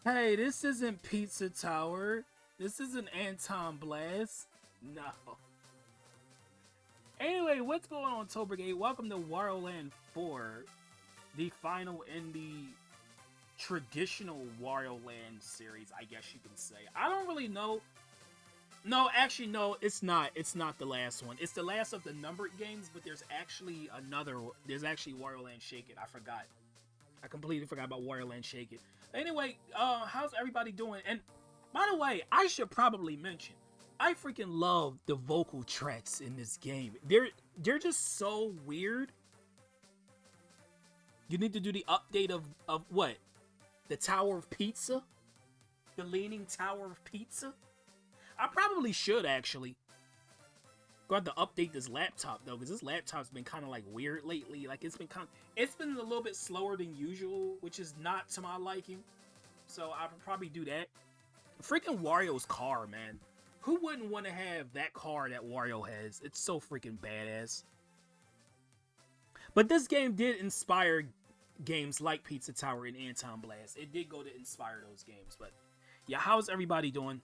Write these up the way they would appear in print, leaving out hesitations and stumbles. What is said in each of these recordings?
Hey, this isn't Pizza Tower. This isn't Anton Blast. No. Anyway, what's going on, Tobergate? Welcome to Wario Land 4, the final in the traditional Wario Land series, I guess you can say. I don't really know. No, actually, no, it's not. It's not the last one. It's the last of the numbered games, but there's actually another. There's actually Wario Land Shake It. I forgot. I completely forgot about Wario Land Shake It. Anyway, how's everybody doing? And by the way, I should probably mention, I freaking love the vocal tracks in this game. They're just so weird. You need to do the update of what? The Tower of Pizza? The Leaning Tower of Pizza? I probably should actually. Got to update this laptop though, because this laptop's been kind of like weird lately. Like it's been a little bit slower than usual, which is not to my liking. So I would probably do that. Freaking Wario's car, man. Who wouldn't want to have that car that Wario has? It's so freaking badass. But this game did inspire games like Pizza Tower and Anton Blast. It did go to inspire those games. But yeah, how's everybody doing?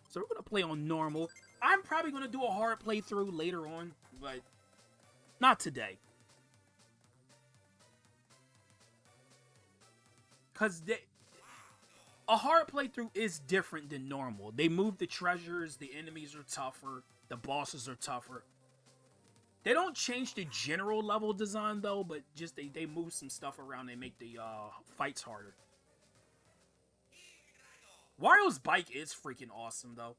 So we're going to play on normal. I'm probably going to do a hard playthrough later on, but not today. Because a hard playthrough is different than normal. They move the treasures, the enemies are tougher, the bosses are tougher. They don't change the general level design though, but just they move some stuff around and make the fights harder. Wario's bike is freaking awesome though.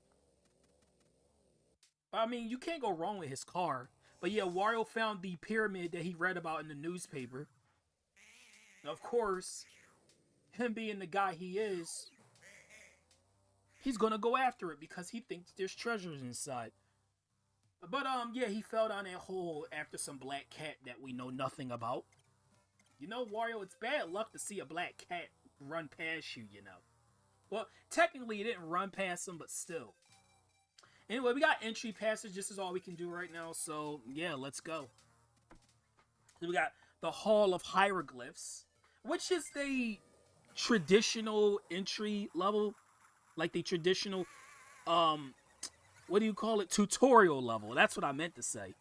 I mean, you can't go wrong with his car. But yeah, Wario found the pyramid that he read about in the newspaper. Of course, him being the guy he is, he's gonna go after it because he thinks there's treasures inside. But yeah, he fell down that hole after some black cat that we know nothing about. You know, Wario, it's bad luck to see a black cat run past you, you know. Well, technically it didn't run past him, but still. Anyway, we got entry passage. This is all we can do right now. So, yeah, let's go. So we got the Hall of Hieroglyphs, which is the traditional entry level. Like the traditional, what do you call it? Tutorial level. That's what I meant to say.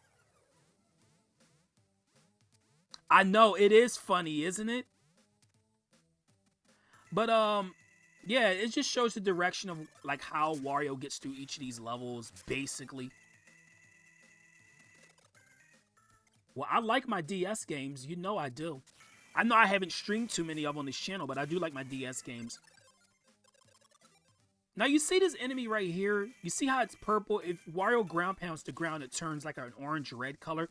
I know, it is funny, isn't it? But, yeah, it just shows the direction of like how Wario gets through each of these levels, basically. Well, I like my DS games. You know I do. I know I haven't streamed too many of them on this channel, but I do like my DS games. Now, you see this enemy right here? You see how it's purple? If Wario ground pounds the ground, it turns like an orange-red color.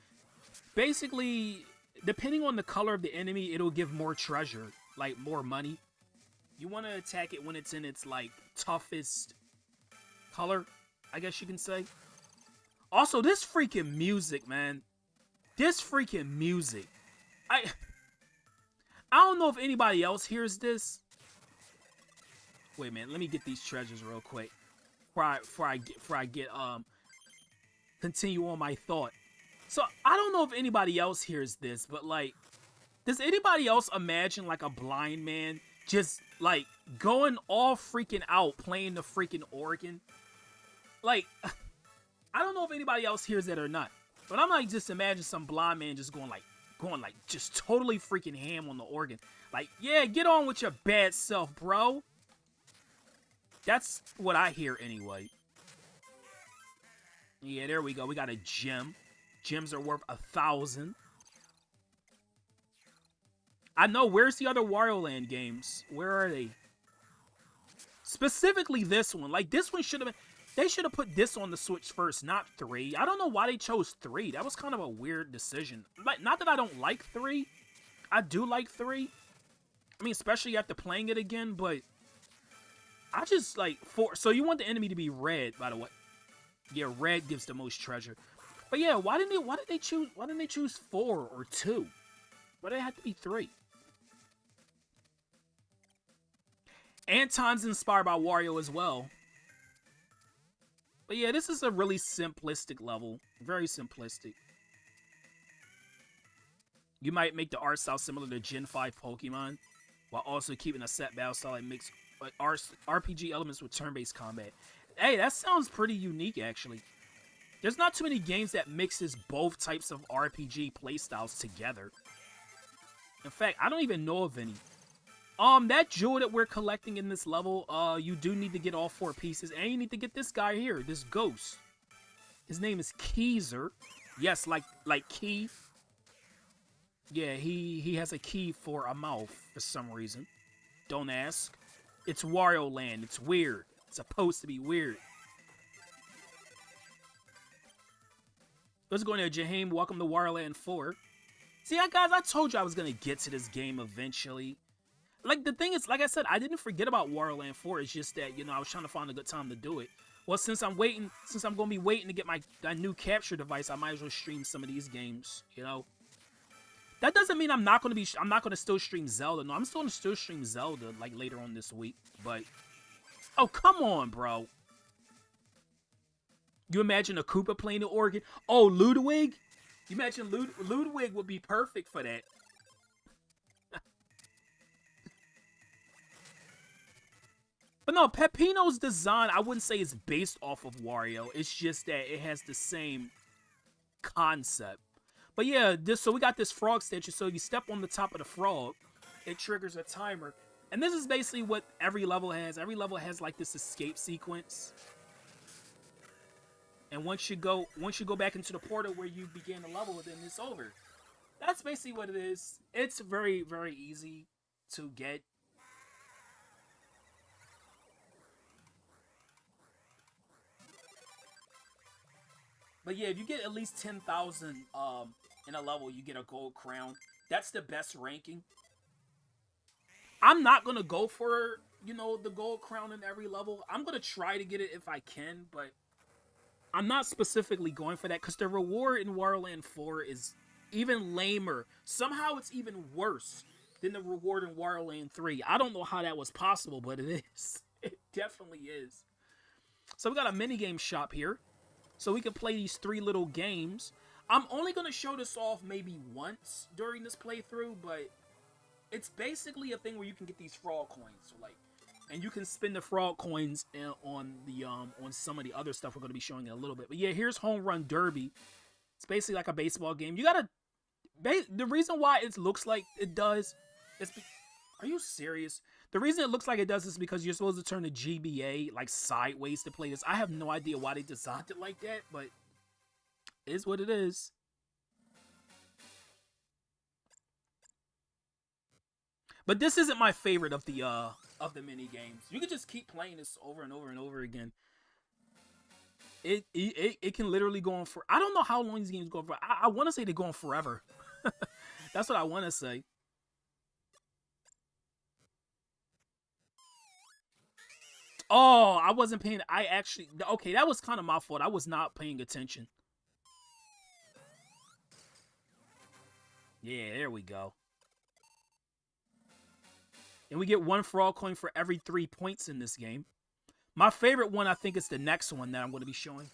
Basically, depending on the color of the enemy, it'll give more treasure, like more money. You want to attack it when it's in its, like, toughest color, I guess you can say. Also, this freaking music, man. This freaking music. I don't know if anybody else hears this. Wait a minute, let me get these treasures real quick. Before I get, continue on my thought. So, I don't know if anybody else hears this, but, like, does anybody else imagine, like, a blind man just, like, going all freaking out playing the freaking organ? Like, I don't know if anybody else hears that or not. But I'm like, just imagine some blind man just going, just totally freaking ham on the organ. Like, yeah, get on with your bad self, bro. That's what I hear anyway. Yeah, there we go. We got a gem. Gems are worth 1,000. I know, where's the other Wario Land games? Where are they? Specifically this one. Like, this one should have been... They should have put this on the Switch first, not 3. I don't know why they chose 3. That was kind of a weird decision. Like, not that I don't like 3. I do like 3. I mean, especially after playing it again, but... I just, like, 4... So you want the enemy to be red, by the way. Yeah, red gives the most treasure. But yeah, why didn't they choose 4 or 2? Why did it have to be 3? Anton's inspired by Wario as well. But yeah, this is a really simplistic level. Very simplistic. You might make the art style similar to Gen 5 Pokemon. while also keeping a set battle style that makes RPG elements with turn-based combat. Hey, that sounds pretty unique, actually. There's not too many games that mixes both types of RPG playstyles together. In fact, I don't even know of any. That jewel that we're collecting in this level, you do need to get all 4 pieces, and you need to get this guy here, this ghost. His name is Keezer. Yes, like key. Yeah, he has a key for a mouth for some reason. Don't ask. It's Wario Land. It's weird. It's supposed to be weird. Let's go into Jaheim. Welcome to Wario Land 4. See, guys, I told you I was going to get to this game eventually. Like, the thing is, like I said, I didn't forget about Wario Land 4. It's just that, you know, I was trying to find a good time to do it. Well, since I'm going to be waiting to get my new capture device, I might as well stream some of these games, you know? That doesn't mean I'm not going to still stream Zelda. No, I'm still going to still stream Zelda, like, later on this week. But, oh, come on, bro. You imagine a Koopa playing the organ? Oh, Ludwig? You imagine Ludwig would be perfect for that. But no, Peppino's design, I wouldn't say is based off of Wario. It's just that it has the same concept. But yeah, so we got this frog statue. So you step on the top of the frog, it triggers a timer. And this is basically what every level has. Every level has like this escape sequence. And once you go back into the portal where you began the level, then it's over. That's basically what it is. It's very, very easy to get. But yeah, if you get at least 10,000 in a level, you get a gold crown. That's the best ranking. I'm not going to go for, you know, the gold crown in every level. I'm going to try to get it if I can, but I'm not specifically going for that because the reward in Wario Land 4 is even lamer. Somehow it's even worse than the reward in Wario Land 3. I don't know how that was possible, but it is. It definitely is. So we got a minigame shop here. So we can play these 3 little games. I'm only going to show this off maybe once during this playthrough, but it's basically a thing where you can get these frog coins. So like, and you can spend the frog coins on some of the other stuff we're going to be showing in a little bit. But yeah, here's Home Run Derby. It's basically like a baseball game. You gotta. The reason why it looks like it does is. Are you serious? The reason it looks like it does is because you're supposed to turn the GBA like sideways to play this. I have no idea why they designed it like that, but it is what it is. But this isn't my favorite of the mini games. You can just keep playing this over and over and over again. It can literally go on for. I don't know how long these games go for. I want to say they go on forever. That's what I want to say. Oh, I wasn't paying. Okay, that was kind of my fault. I was not paying attention. Yeah, there we go. And we get 1 frog coin for every 3 points in this game. My favorite one, I think, is the next one that I'm going to be showing.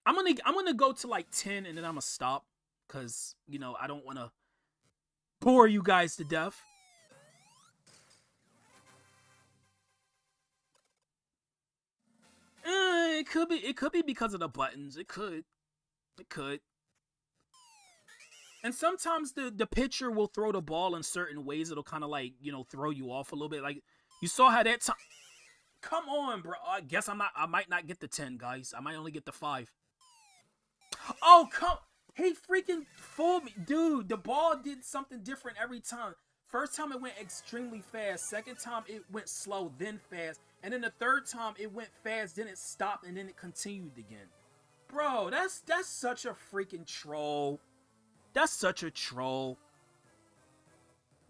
I'm gonna go to like 10 and then I'm gonna stop because, you know, I don't want to bore you guys to death. It could be because of the buttons. It could. And sometimes the pitcher will throw the ball in certain ways. It'll kind of like, you know, throw you off a little bit. Like, you saw how that time. Come on, bro. I guess I might not get the 10, guys. I might only get the 5. Oh, come. He freaking fooled me. Dude, the ball did something different every time. First time it went extremely fast. Second time it went slow, then fast. And then the third time it went fast, then it stopped, and then it continued again. Bro, that's such a freaking troll. That's such a troll.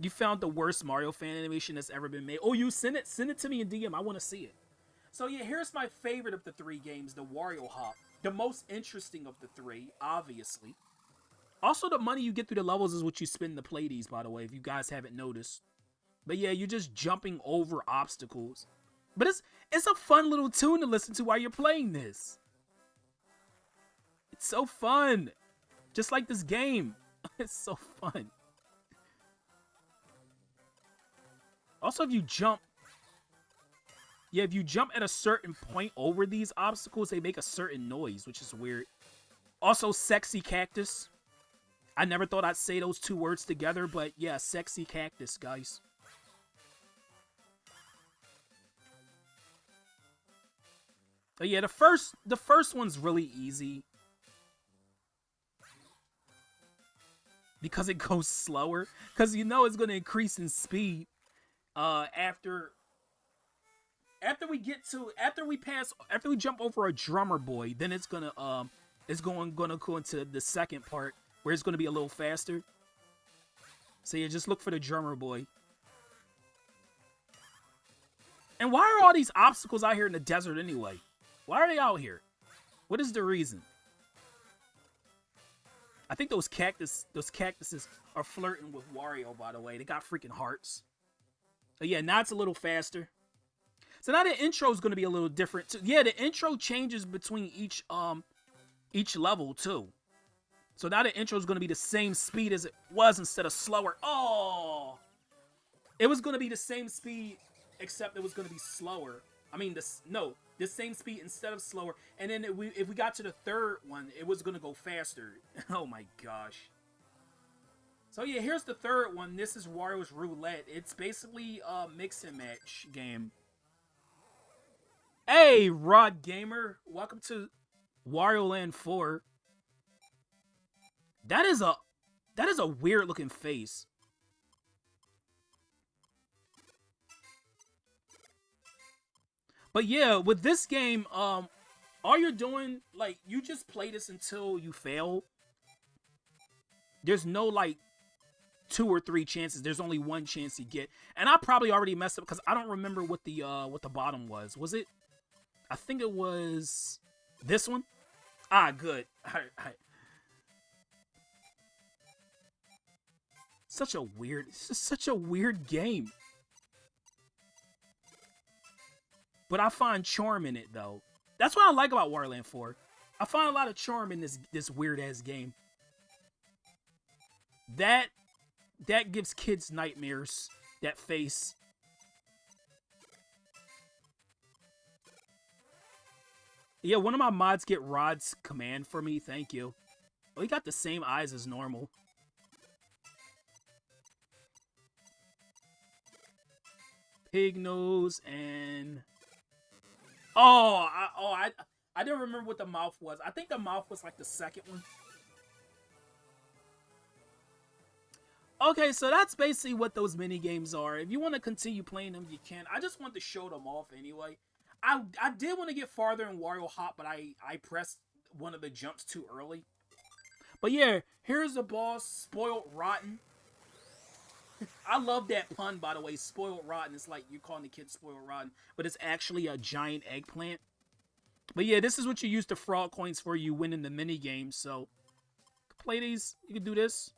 You found the worst Mario fan animation that's ever been made. Oh, you send it to me in DM. I want to see it. So yeah, here's my favorite of the 3 games, the Wario Hop. The most interesting of the 3, obviously. Also, the money you get through the levels is what you spend to play these, by the way, if you guys haven't noticed. But yeah, you're just jumping over obstacles. But it's a fun little tune to listen to while you're playing this. It's so fun. Just like this game. It's so fun. Also, if you jump, yeah, if you jump at a certain point over these obstacles, they make a certain noise, which is weird. Also, sexy cactus. I never thought I'd say those two words together, but yeah, sexy cactus, guys. But yeah, the first one's really easy because it goes slower. Because you know it's gonna increase in speed. After we jump over a drummer boy, then it's gonna go into the second part where it's gonna be a little faster. So yeah, just look for the drummer boy. And why are all these obstacles out here in the desert anyway? Why are they out here? What is the reason? I think those cactuses are flirting with Wario, by the way. They got freaking hearts. But yeah, now it's a little faster. So now the intro is going to be a little different too. Yeah, the intro changes between each level too. So now the intro is going to be the same speed as it was instead of slower. Oh, it was going to be the same speed except it was going to be slower. I mean, the same speed instead of slower. And then if we got to the third one, it was going to go faster. Oh my gosh. So yeah, here's the third one. This is Wario's Roulette. It's basically a mix and match game. Hey, Rod Gamer. Welcome to Wario Land 4. That is a weird looking face. But yeah, with this game, all you're doing, like, you just play this until you fail. There's no, like, 2 or 3 chances. There's only 1 chance you get. And I probably already messed up because I don't remember what the bottom was. Was it? I think it was this one. Ah, good. All right. It's just such a weird game. But I find charm in it, though. That's what I like about Wario Land 4. I find a lot of charm in this weird-ass game. That gives kids nightmares. That face. Yeah, one of my mods get Rod's command for me. Thank you. Oh, he got the same eyes as normal. Pig nose and... I didn't remember what the mouth was. I think the mouth was like the second one. Okay, so that's basically what those mini games are. If you want to continue playing them, you can. I just want to show them off anyway. I did want to get farther in Wario Hop, but I pressed one of the jumps too early. But yeah, here's the boss, Spoiled Rotten. I love that pun, by the way. Spoiled Rotten. It's like you're calling the kid Spoiled Rotten, but it's actually a giant eggplant. But yeah, this is what you use the frog coins for. You win in the mini game. So play these. You can do this.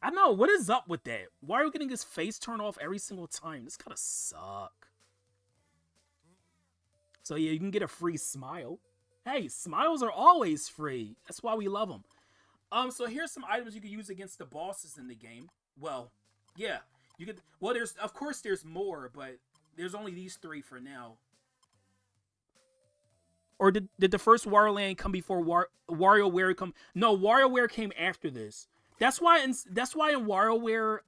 I don't know. What is up with that? Why are we getting his face turned off every single time? This kind of suck. So yeah, you can get a free smile. Hey, smiles are always free. That's why we love them. So here's some items you can use against the bosses in the game. Well, yeah, you could. Well, of course there's more, but there's only these 3 for now. Or did the first Wario Land come before WarioWare come? No, WarioWare came after this. That's why in WarioWare,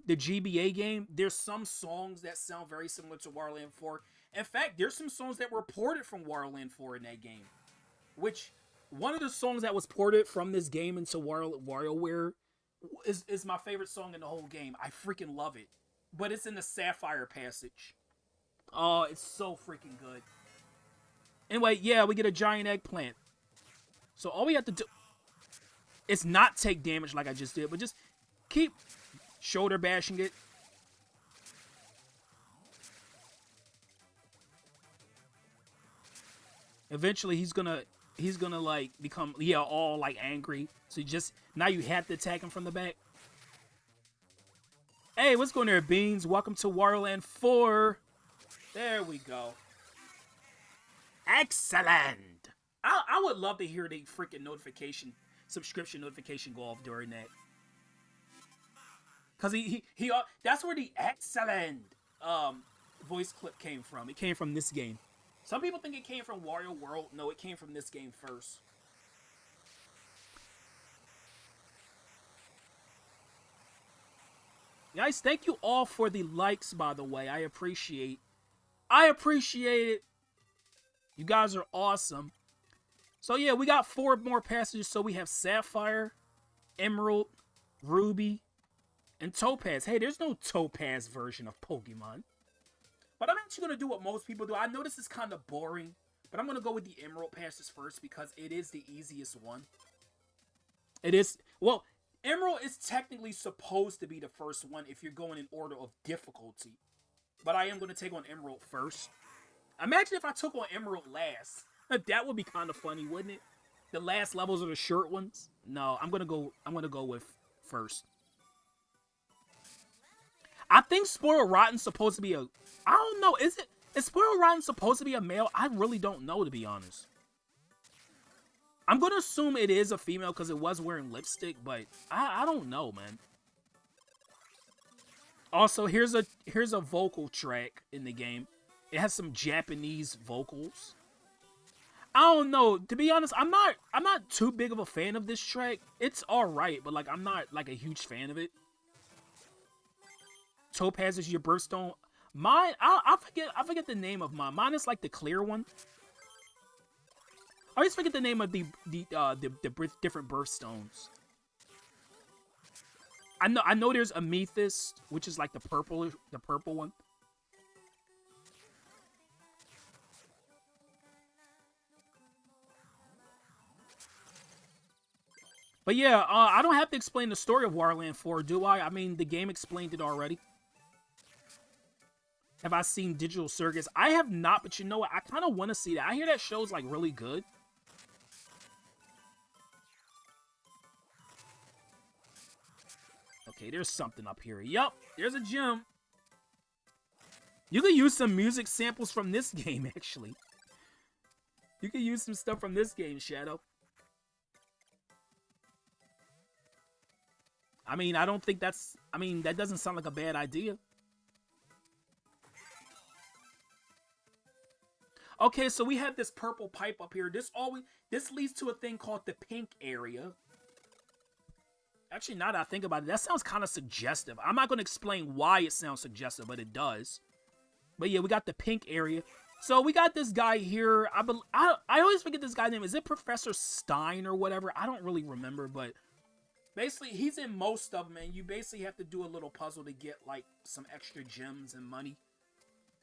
the GBA game, there's some songs that sound very similar to Wario Land 4. In fact, there's some songs that were ported from Wario Land 4 in that game, which. One of the songs that was ported from this game into WarioWare is my favorite song in the whole game. I freaking love it. But it's in the Sapphire passage. Oh, it's so freaking good. Anyway, yeah, we get a giant eggplant. So all we have to do is not take damage like I just did, but just keep shoulder bashing it. Eventually, he's gonna like become all like angry. So now you have to attack him from the back. Hey, what's going there, Beans? Welcome to Wario Land 4. There we go. Excellent. I would love to hear the freaking subscription notification go off during that. Because that's where the excellent voice clip came from. It came from this game. Some people think it came from Wario World. No, it came from this game first. Guys, thank you all for the likes, by the way. I appreciate it. You guys are awesome. So yeah, we got 4 more passages. So we have Sapphire, Emerald, Ruby, and Topaz. Hey, there's no Topaz version of Pokemon. But I'm actually going to do what most people do. I know this is kind of boring, but I'm going to go with the Emerald passes first because it is the easiest one. It is, well, Emerald is technically supposed to be the first one if you're going in order of difficulty. But I am going to take on Emerald first. Imagine if I took on Emerald last. That would be kind of funny, wouldn't it? The last levels are the short ones. No, I'm going to go with first. I think Spoiled Rotten's supposed to be a... I don't know. Is Spoiled Rotten supposed to be a male? I really don't know, to be honest. I'm going to assume it is a female because it was wearing lipstick, but I don't know, man. Also, here's a vocal track in the game. It has some Japanese vocals. I don't know. To be honest, I'm not too big of a fan of this track. It's alright, but like I'm not like a huge fan of it. Topaz is your birthstone. Mine, I forget the name of mine. Mine is like the clear one. I always forget the name of the different birthstones. I know there's Amethyst, which is like the purple one. But yeah, I don't have to explain the story of Wario Land 4, do I? I mean, the game explained it already. Have I seen Digital Circus? I have not, but you know what? I kind of want to see that. I hear that show's like really good. Okay, there's something up here. Yup, there's a gem. You could use some music samples from this game, actually. You could use some stuff from this game, Shadow. I mean, I don't think that's... I mean, that doesn't sound like a bad idea. Okay, so we have this purple pipe up here. This leads to a thing called the pink area. Actually, now that I think about it, that sounds kind of suggestive. I'm not going to explain why it sounds suggestive, but it does. But yeah, we got the pink area. So we got this guy here. I always forget this guy's name. Is it Professor Stein or whatever? I don't really remember, but basically he's in most of them, and you basically have to do a little puzzle to get like some extra gems and money.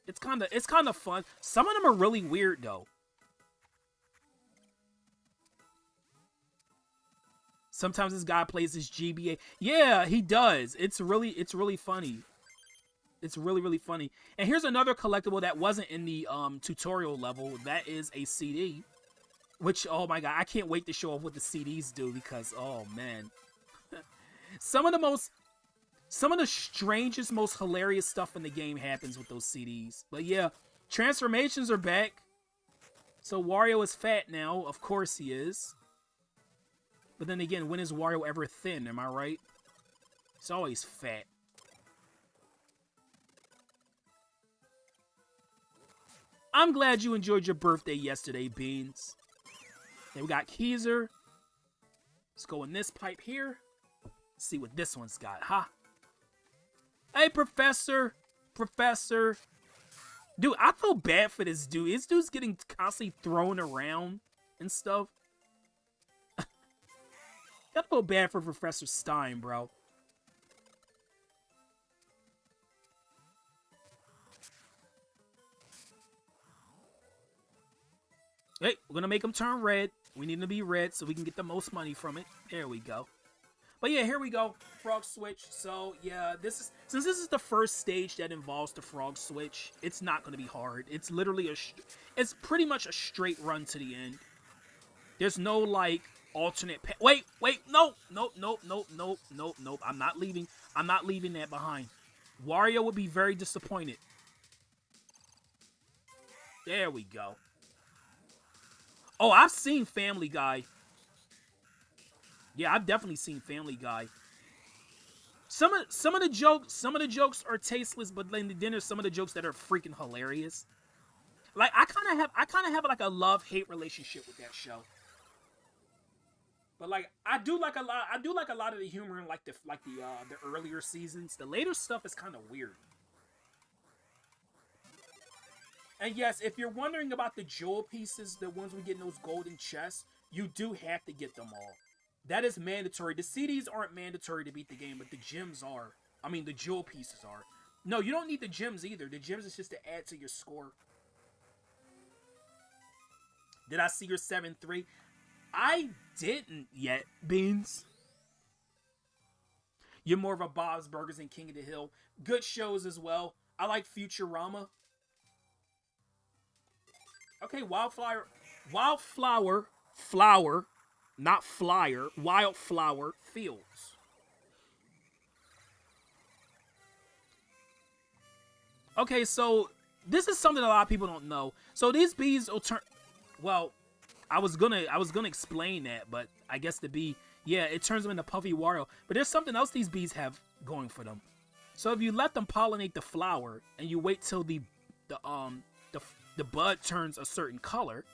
It's kind of fun. Some of them are really weird though. Sometimes this guy plays this GBA. Yeah, he does. It's really funny. It's really funny. And here's another collectible that wasn't in the tutorial level. That is a CD. Which, oh my god, I can't wait to show off what the CDs do because, oh man. Some of the strangest, most hilarious stuff in the game happens with those CDs. But yeah, transformations are back. So Wario is fat now. Of course he is. But then again, when is Wario ever thin? Am I right? He's always fat. I'm glad you enjoyed your birthday yesterday, Beans. Then we got Keezer. Let's go in this pipe here. Let's see what this one's got, huh? Hey, Professor. Professor. Dude, I feel bad for this dude. This dude's getting constantly thrown around and stuff. I feel bad for Professor Stein, bro. Hey, we're gonna make him turn red. We need him to be red so we can get the most money from it. There we go. But yeah, here we go. Frog Switch. So yeah, since this is the first stage that involves the Frog Switch, it's not gonna be hard. It's literally it's pretty much a straight run to the end. There's no like alternate wait, no. I'm not leaving that behind. Wario would be very disappointed. There we go. Oh, I've seen Family Guy. Yeah, I've definitely seen Family Guy. Some of the jokes are tasteless, but then there's some of the jokes that are freaking hilarious. Like I kind of have like a love-hate relationship with that show. But like I do like a lot of the humor in the earlier seasons. The later stuff is kind of weird. And yes, if you're wondering about the jewel pieces, the ones we get in those golden chests, you do have to get them all. That is mandatory. The CDs aren't mandatory to beat the game, but the gems are. I mean, the jewel pieces are. No, you don't need the gems either. The gems is just to add to your score. Did I see your 7-3? I didn't yet, Beans. You're more of a Bob's Burgers and King of the Hill. Good shows as well. I like Futurama. Okay, flower, not flyer, Wildflower Fields. Okay, so this is something a lot of people don't know. So these bees will turn. Well, I was gonna explain that, but I guess the bee, yeah, it turns them into puffy Wario. But there's something else these bees have going for them. So if you let them pollinate the flower and you wait till the bud turns a certain color,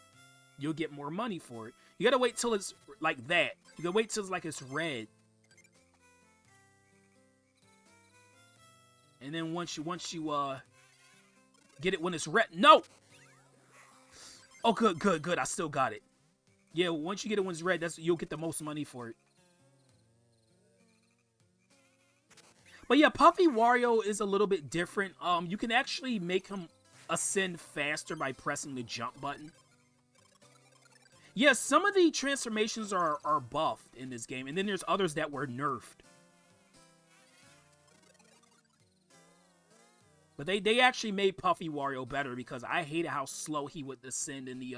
you'll get more money for it. You gotta wait till it's like that. You gotta wait till it's like it's red. And then once you get it when it's red. No! Oh, good. I still got it. Yeah, once you get it when it's red, you'll get the most money for it. But yeah, Puffy Wario is a little bit different. You can actually make him ascend faster by pressing the jump button. Yes, some of the transformations are buffed in this game, and then there's others that were nerfed. But they actually made Puffy Wario better because I hated how slow he would ascend in the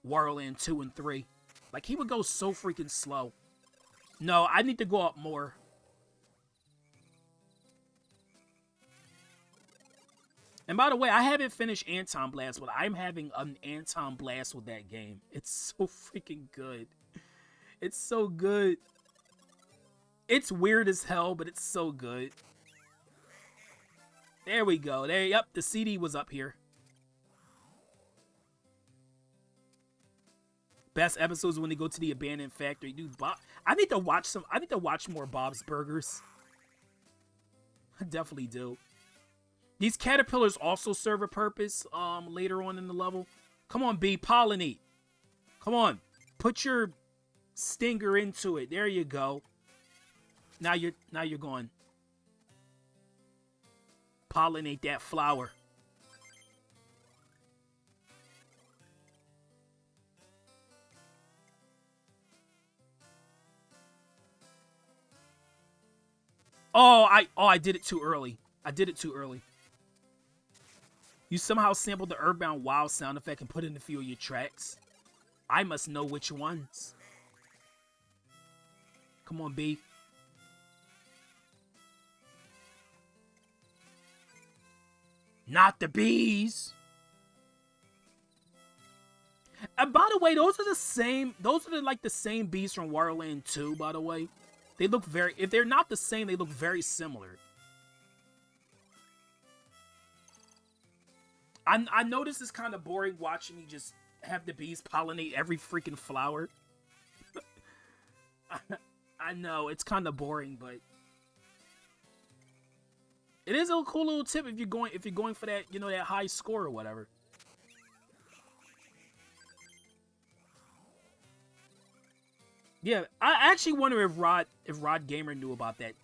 Wario Land 2 and 3. Like, he would go so freaking slow. No, I need to go up more. And by the way, I haven't finished Anton Blast, but I'm having an Anton Blast with that game. It's so freaking good. It's so good. It's weird as hell, but it's so good. There we go. Yep, the CD was up here. Best episodes when they go to the abandoned factory. Dude, I need to watch more Bob's Burgers. I definitely do. These caterpillars also serve a purpose later on in the level. Come on, bee, pollinate. Come on. Put your stinger into it. There you go. Now you're going. Pollinate that flower. I did it too early. You somehow sampled the Earthbound Wild sound effect and put it in a few of your tracks. I must know which ones. Come on, B. Not the bees. And by the way, those are like the same bees from Wario Land 2, by the way. They look if they're not the same, they look very similar. I know this is kind of boring watching me just have the bees pollinate every freaking flower. I know, it's kind of boring, but it is a cool little tip if you're going for that, that high score or whatever. Yeah, I actually wonder if Rod Gamer knew about that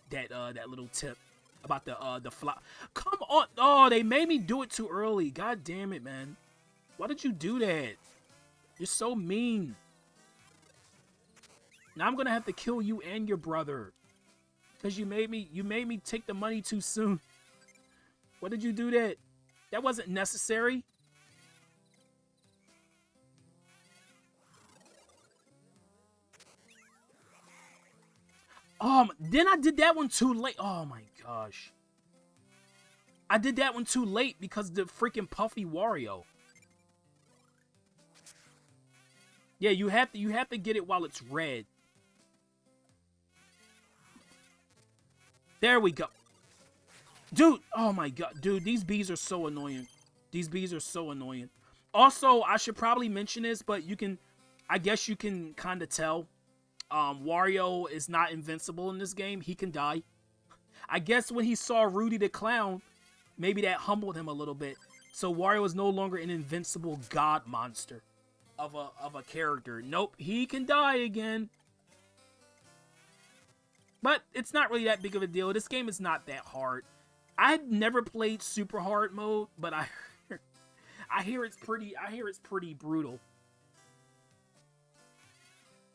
little tip about the fly. Come on! Oh, they made me do it too early. God damn it, man! Why did you do that? You're so mean. Now I'm gonna have to kill you and your brother because you made me take the money too soon. Why did you do that? That wasn't necessary. Then I did that one too late. Oh my gosh. I did that one too late because the freaking Puffy Wario. Yeah, you have to get it while it's red. There we go. Dude, oh my god. Dude, these bees are so annoying. These bees are so annoying. Also, I should probably mention this, but you can, I guess you can kind of tell. Wario is not invincible in this game. He can die. I guess when he saw Rudy the Clown, maybe that humbled him a little bit. So Wario is no longer an invincible god monster of a character. Nope, he can die again. But it's not really that big of a deal. This game is not that hard. I've never played super hard mode, but I hear it's pretty brutal.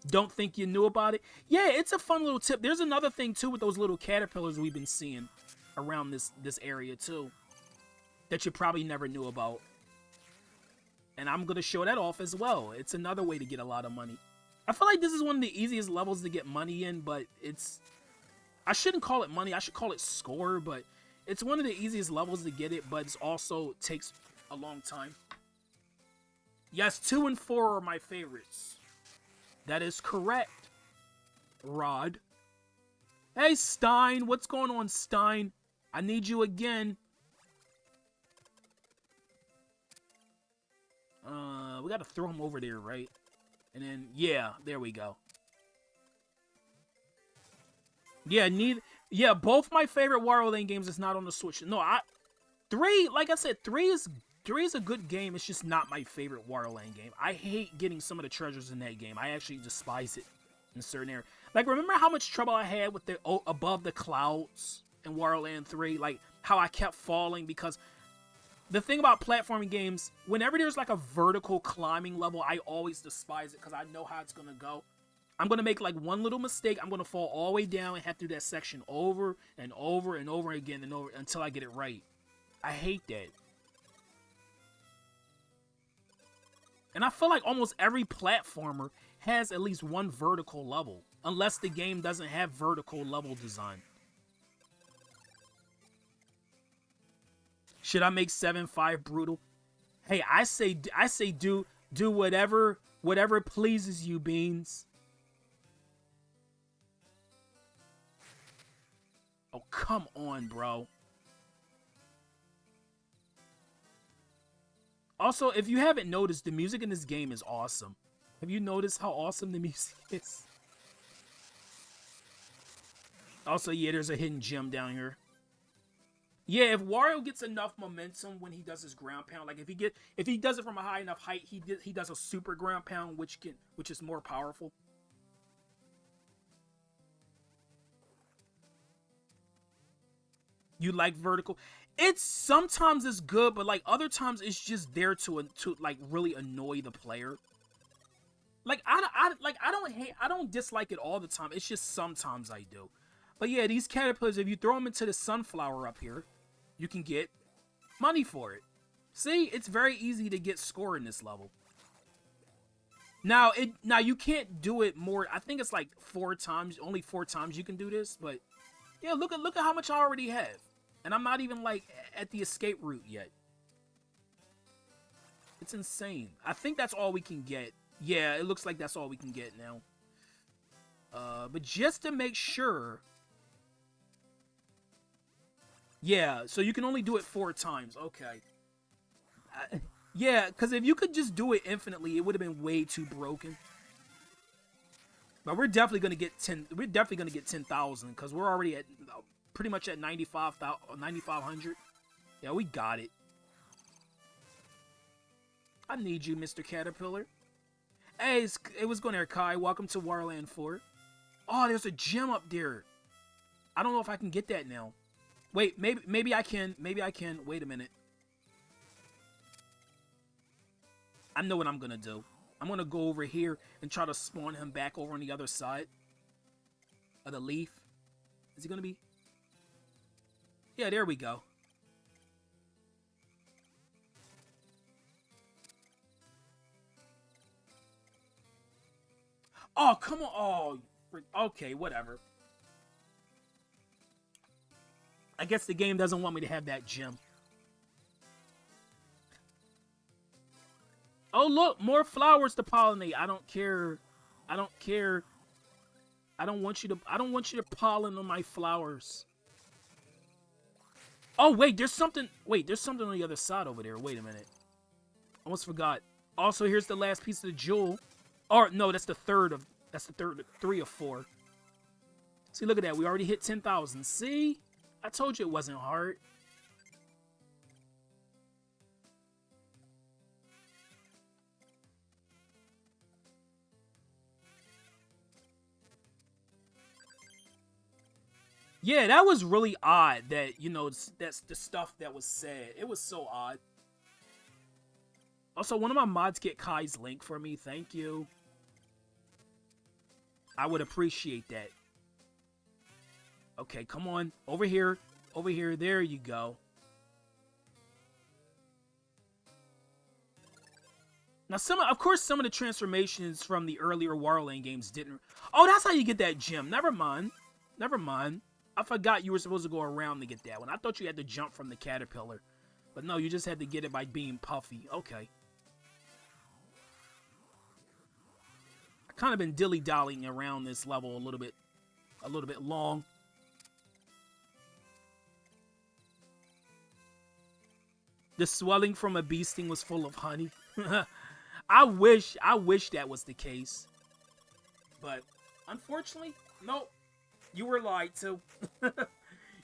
Don't think you knew about it? Yeah, it's a fun little tip. There's another thing too with those little caterpillars we've been seeing around this area too that you probably never knew about. And I'm going to show that off as well. It's another way to get a lot of money. I feel like this is one of the easiest levels to get money in, but it's... I shouldn't call it money. I should call it score, but it's one of the easiest levels to get it, but it also takes a long time. Yes, 2 and 4 are my favorites. That is correct, Rod. Hey, Stein. What's going on, Stein? I need you again. We gotta throw him over there, right? And then, yeah, there we go. Yeah, yeah, both my favorite Wario Land games is not on the Switch. No, 3, like I said, 3 is a good game. It's just not my favorite Wario Land game. I hate getting some of the treasures in that game. I actually despise it in certain areas. Like, remember how much trouble I had with the above the clouds in Wario Land 3? Like, how I kept falling because... The thing about platforming games, whenever there's like a vertical climbing level, I always despise it because I know how it's going to go. I'm going to make like one little mistake. I'm going to fall all the way down and head through that section over and over and over again and over until I get it right. I hate that. And I feel like almost every platformer has at least one vertical level, unless the game doesn't have vertical level design. Should I make 7-5 brutal? Hey, I say do whatever pleases you, Beans. Oh, come on, bro. Also, if you haven't noticed, the music in this game is awesome. Have you noticed how awesome the music is? Also, yeah, there's a hidden gem down here. Yeah, if Wario gets enough momentum when he does his ground pound, like if he does it from a high enough height, he does a super ground pound, which is more powerful. You like vertical? It's sometimes it's good, but like other times it's just there to like really annoy the player. Like I don't dislike it all the time. It's just sometimes I do. But yeah, these caterpillars, if you throw them into the sunflower up here, you can get money for it. See, it's very easy to get score in this level. Now you can't do it more. I think it's like 4 times, only 4 times you can do this. But yeah, look at how much I already have, and I'm not even like at the escape route yet. It's insane. I think that's all we can get. Yeah, it looks like that's all we can get now. But just to make sure. Yeah, so you can only do it 4 times. Okay. Yeah, because if you could just do it infinitely, it would have been way too broken. But we're definitely gonna get 10. We're definitely gonna get 10,000 because we're already at pretty much at 9,500. Yeah, we got it. I need you, Mr. Caterpillar. Hey, it was going there, Kai. Welcome to Wario Land 4. Oh, there's a gem up there. I don't know if I can get that now. Wait, maybe I can. Maybe I can. Wait a minute. I know what I'm gonna do. I'm gonna go over here and try to spawn him back over on the other side of the leaf. Is he gonna be? Yeah, there we go. Oh, come on. Oh, okay, whatever. I guess the game doesn't want me to have that gem. Oh, look, more flowers to pollinate. I don't care. I don't care. I don't want you to pollen on my flowers. Oh, wait, there's something. Wait, there's something on the other side over there. Wait a minute. Almost forgot. Also, here's the last piece of the jewel. Or, no, that's the third of... That's the third... 3 of 4. See, look at that. We already hit 10,000. See? I told you it wasn't hard. Yeah, that was really odd that, you know, that's the stuff that was said. It was so odd. Also, one of my mods get Kai's link for me. Thank you. I would appreciate that. Okay, come on. Over here. Over here. There you go. Now, of course, some of the transformations from the earlier Wario Land games didn't... Oh, that's how you get that gem. Never mind. Never mind. I forgot you were supposed to go around to get that one. I thought you had to jump from the caterpillar. But no, you just had to get it by being puffy. Okay. I've kind of been dilly-dallying around this level a little bit long. The swelling from a bee sting was full of honey. I wish that was the case. But unfortunately, nope. You were lied to.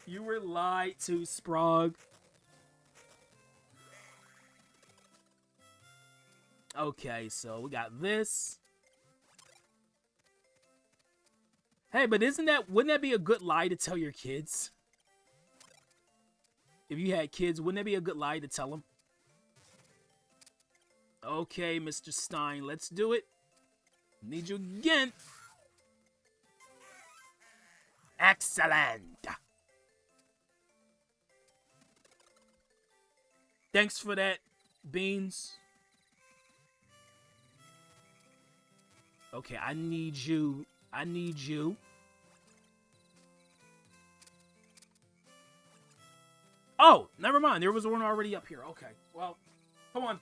You were lied to, Sprog. Okay, so we got this. Hey, but wouldn't that be a good lie to tell your kids? If you had kids, wouldn't that be a good lie to tell them? Okay, Mr. Stein, let's do it. Need you again. Excellent. Thanks for that, Beans. Okay, I need you. I need you. Oh, never mind. There was one already up here. Okay, well, come on.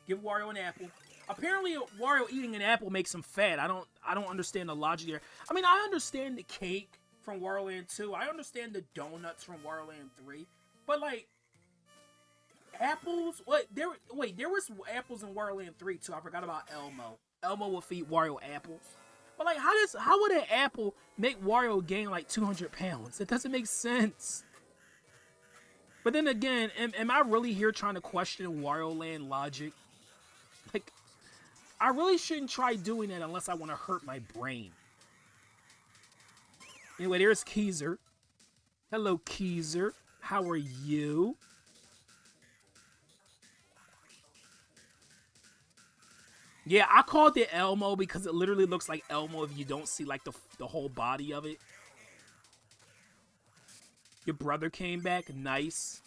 Give Wario an apple. Apparently, Wario eating an apple makes him fat. I don't understand the logic there. I mean, I understand the cake from Wario Land 2. I understand the donuts from Wario Land 3. But, like, apples? There was apples in Wario Land 3, too. I forgot about Elmo. Elmo will feed Wario apples. But, like, how would an apple make Wario gain, like, 200 pounds? It doesn't make sense. But then again, am I really here trying to question Wario Land logic? Like, I really shouldn't try doing that unless I want to hurt my brain. Anyway, there's Keezer. Hello, Keezer. How are you? Yeah, I called it Elmo because it literally looks like Elmo if you don't see, like, the whole body of it. Your brother came back. Nice.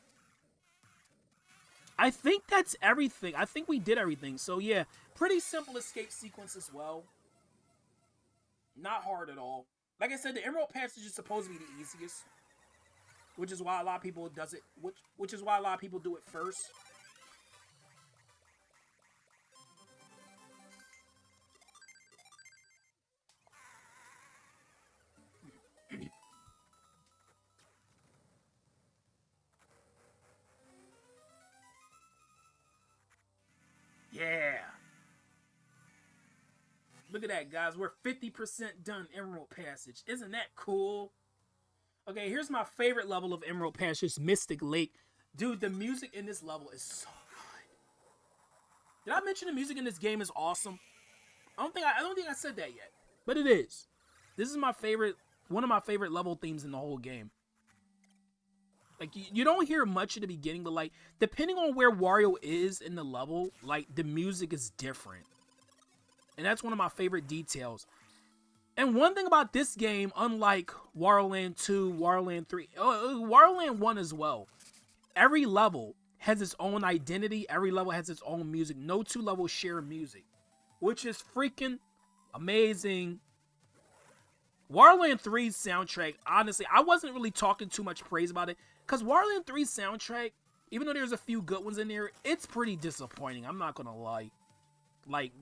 I think that's everything. I think we did everything. So, yeah, pretty simple escape sequence as well. Not hard at all. Like I said, the Emerald Passage is supposed to be the easiest, which is why a lot of people does it. Which is why a lot of people do it first. Yeah. Look at that, guys. We're 50% done Emerald Passage. Isn't that cool? Okay, here's my favorite level of Emerald Passage, Mystic Lake. Dude, the music in this level is so good. Did I mention the music in this game is awesome? I don't think I said that yet. But it is. This is my favorite, one of my favorite level themes in the whole game. Like, you don't hear much at the beginning, but, like, depending on where Wario is in the level, like, the music is different. And that's one of my favorite details. And one thing about this game, unlike Wario Land 2, Wario Land 3, Wario Land 1 as well, every level has its own identity. Every level has its own music. No two levels share music, which is freaking amazing. Wario Land 3's soundtrack, honestly, I wasn't really talking too much praise about it, because Wario Land 3's soundtrack, even though there's a few good ones in there, it's pretty disappointing. I'm not gonna lie. Like,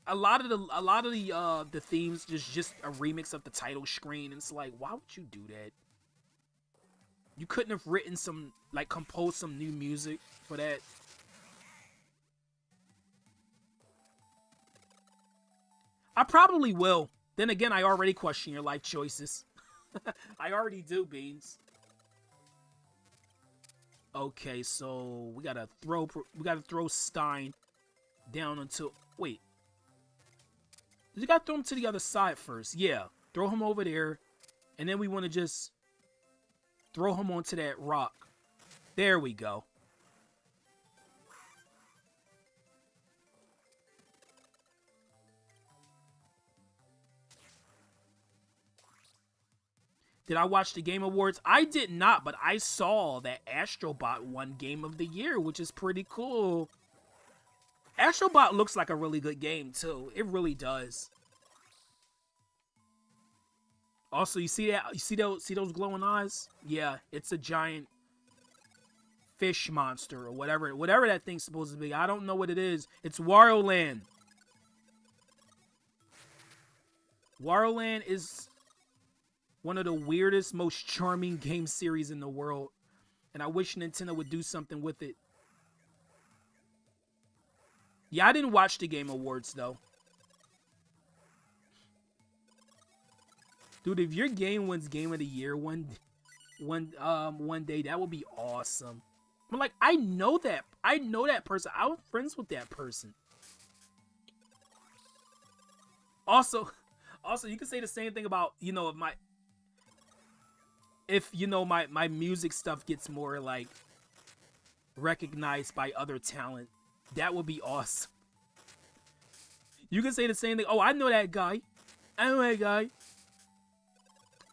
a lot of the themes just a remix of the title screen, and it's like, why would you do that? You couldn't have written some, like, composed some new music for that. I probably will. Then again, I already question your life choices. I already do, Beans. Okay, so we gotta throw Stein down until, wait. You gotta throw him to the other side first. Yeah, throw him over there, and then we want to just throw him onto that rock. There we go. Did I watch the Game Awards? I did not, but I saw that Astrobot won Game of the Year, which is pretty cool. Astrobot looks like a really good game, too. It really does. Also, you see that? You see those glowing eyes? Yeah, it's a giant fish monster or whatever that thing's supposed to be. I don't know what it is. It's Wario Land. Wario Land is one of the weirdest, most charming game series in the world. And I wish Nintendo would do something with it. Yeah, I didn't watch the Game Awards, though. Dude, if your game wins Game of the Year one day, that would be awesome. But, like, I know that person. I was friends with that person. Also, you can say the same thing about, you know, if my music stuff gets more, like, recognized by other talent, that would be awesome. You can say the same thing. Oh, I know that guy. I know that guy.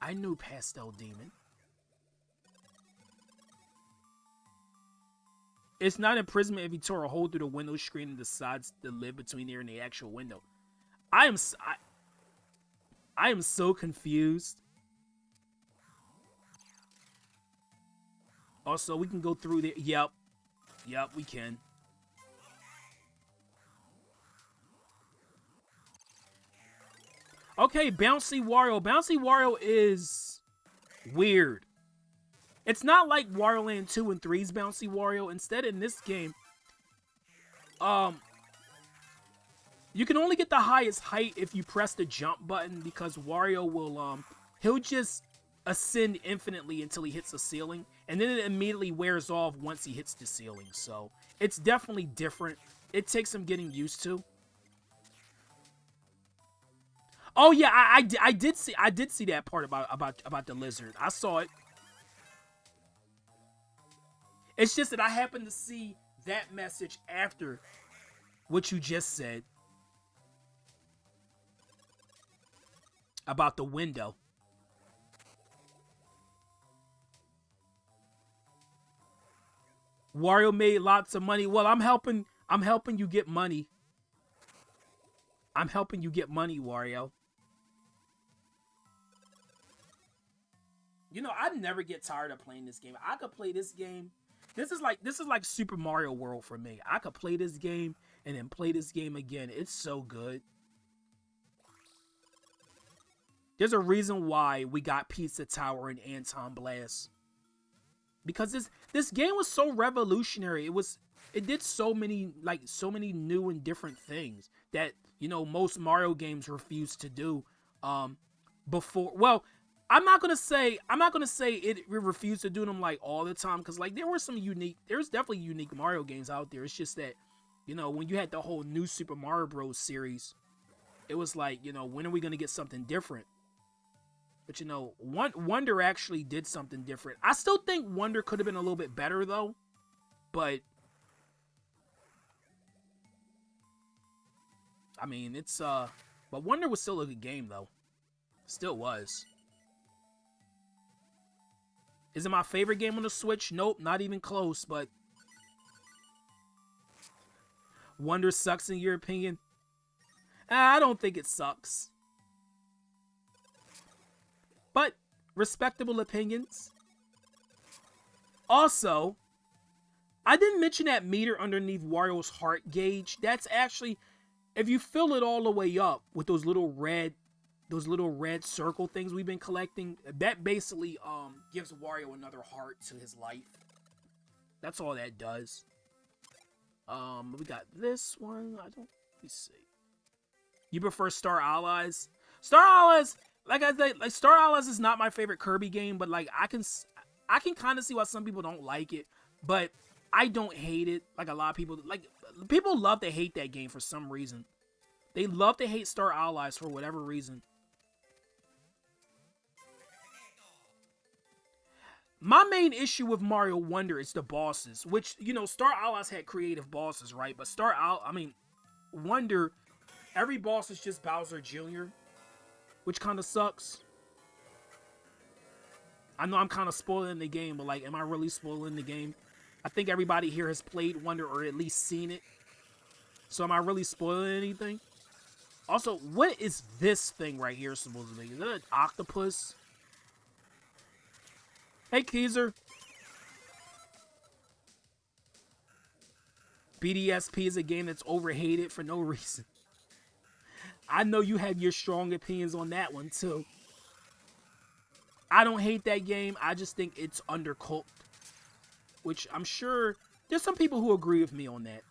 I knew Pastel Demon. It's not imprisonment if you tore a hole through the window screen and decides to live between there and the actual window. I am so confused. Also, we can go through there. Yep, we can. Okay, Bouncy Wario. Bouncy Wario is weird. It's not like Wario Land 2 and 3's Bouncy Wario. Instead, in this game, you can only get the highest height if you press the jump button, because Wario will, he'll just ascend infinitely until he hits the ceiling, and then it immediately wears off once he hits the ceiling. So, it's definitely different. It takes some getting used to. Oh yeah, I did see that part about the lizard. I saw it. It's just that I happened to see that message after what you just said about the window. Wario made lots of money. Well, I'm helping you get money. I'm helping you get money, Wario. You know, I never get tired of playing this game. I could play this game. This is like Super Mario World for me. I could play this game and then play this game again. It's so good. There's a reason why we got Pizza Tower and Anton Blast. Because this game was so revolutionary. It did so many new and different things that, you know, most Mario games refused to do before. Well, I'm not gonna say it refused to do them like all the time, because like there's definitely unique Mario games out there. It's just that, you know, when you had the whole new Super Mario Bros. Series, it was like, you know, when are we gonna get something different? But you know, Wonder actually did something different. I still think Wonder could have been a little bit better though, but I mean, but Wonder was still a good game though. Still was. Is it my favorite game on the Switch? Nope, not even close, but Wonder sucks in your opinion? I don't think it sucks. But respectable opinions. Also, I didn't mention that meter underneath Wario's heart gauge. That's actually, if you fill it all the way up with those little red those little red circle things we've been collecting, that basically gives Wario another heart to his life. That's all that does. We got this one. Let me see. You prefer Star Allies? Star Allies, like I said, like Star Allies is not my favorite Kirby game, but like I can kind of see why some people don't like it, but I don't hate it. Like a lot of people, like people love to hate that game for some reason. They love to hate Star Allies for whatever reason. My main issue with Mario Wonder is the bosses, which, you know, Star Allies had creative bosses, right? But Wonder, every boss is just Bowser Jr., which kind of sucks. I know I'm kind of spoiling the game, but like, am I really spoiling the game? I think everybody here has played Wonder or at least seen it. So am I really spoiling anything? Also, what is this thing right here supposed to be? Is that an octopus? Hey, Keezer. BDSP is a game that's overhated for no reason. I know you have your strong opinions on that one, too. I don't hate that game. I just think it's undercooked. Which I'm sure there's some people who agree with me on that.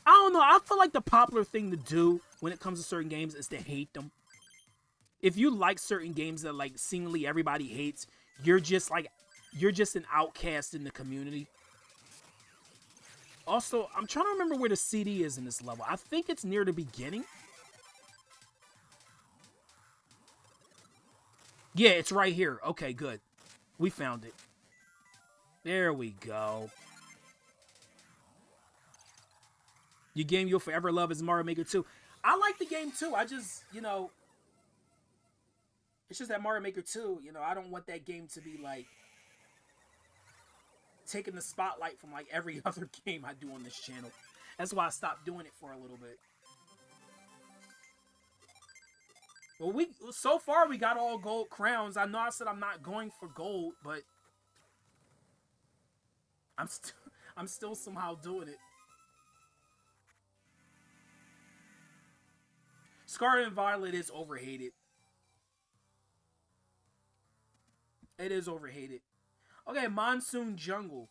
I don't know. I feel like the popular thing to do when it comes to certain games is to hate them. If you like certain games that like seemingly everybody hates, you're just an outcast in the community. Also, I'm trying to remember where the CD is in this level. I think it's near the beginning. Yeah, it's right here. Okay, good. We found it. There we go. Your game you'll forever love is Mario Maker 2. I like the game too. I just, you know, it's just that Mario Maker 2, you know, I don't want that game to be like taking the spotlight from like every other game I do on this channel. That's why I stopped doing it for a little bit. Well, so far we got all gold crowns. I know I said I'm not going for gold, but I'm still somehow doing it. Scarlet and Violet is overhated. It is overhated. Okay, Monsoon Jungle.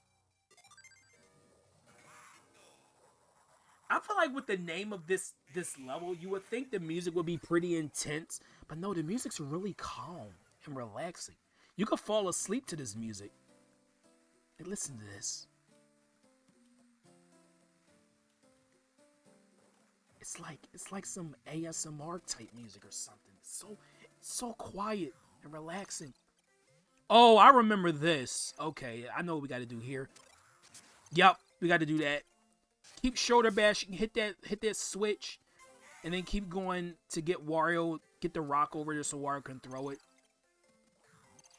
I feel like with the name of this level, you would think the music would be pretty intense, but no, the music's really calm and relaxing. You could fall asleep to this music. Hey, listen to this. It's like some ASMR type music or something. It's so quiet and relaxing. Oh, I remember this. Okay, I know what we got to do here. Yep, we got to do that. Keep shoulder bashing, hit that switch, and then keep going to get Wario, get the rock over there so Wario can throw it.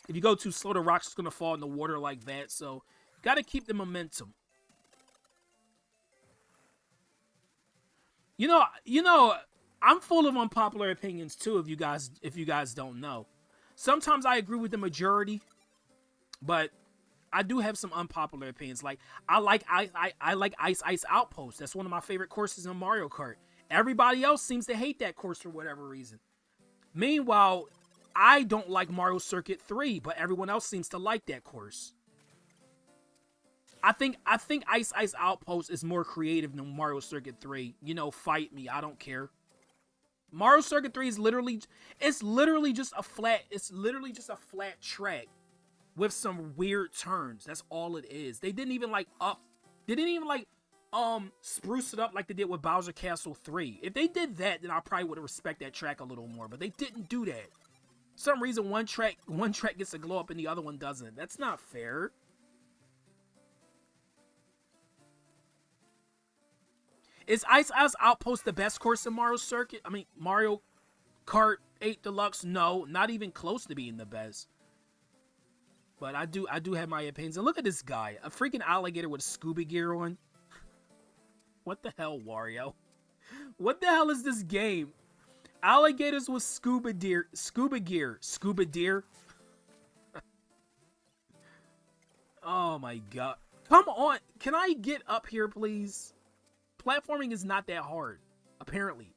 If you go too slow, the rock's just gonna fall in the water like that. So, gotta keep the momentum. You know, I'm full of unpopular opinions too. If you guys don't know, sometimes I agree with the majority, but I do have some unpopular opinions. Like I like Ice Ice Outpost. That's one of my favorite courses in Mario Kart. Everybody else seems to hate that course for whatever reason. Meanwhile, I don't like Mario Circuit 3, but everyone else seems to like that course. I think Ice Ice Outpost is more creative than Mario Circuit 3. You know, fight me. I don't care. Mario Circuit 3 is literally just a flat track with some weird turns. That's all it is. They didn't even spruce it up like they did with Bowser Castle 3. If they did that, then I probably would respect that track a little more, but they didn't do that. For some reason one track gets a glow up and the other one doesn't. That's not fair. Is Ice Ice Outpost the best course in Mario Circuit? I mean, Mario Kart 8 Deluxe? No, not even close to being the best. But I do have my opinions. And look at this guy, a freaking alligator with scuba gear on. What the hell, Wario? What the hell is this game? Alligators with scuba gear. Oh my god. Come on. Can I get up here, please? Platforming is not that hard, apparently.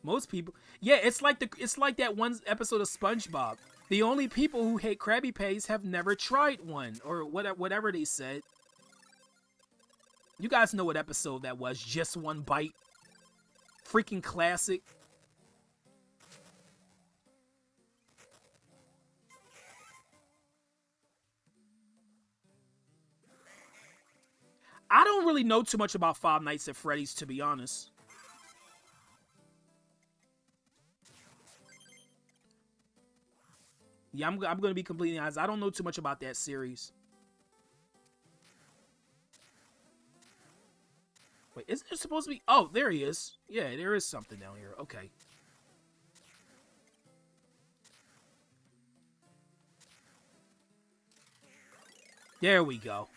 Most people. Yeah, it's like that one episode of SpongeBob. The only people who hate Krabby Patties have never tried one, or whatever they said. You guys know what episode that was. Just one bite. Freaking classic. I don't really know too much about Five Nights at Freddy's, to be honest. Yeah, I'm going to be completely honest. I don't know too much about that series. Wait, isn't there supposed to be... Oh, there he is. Yeah, there is something down here. Okay. There we go.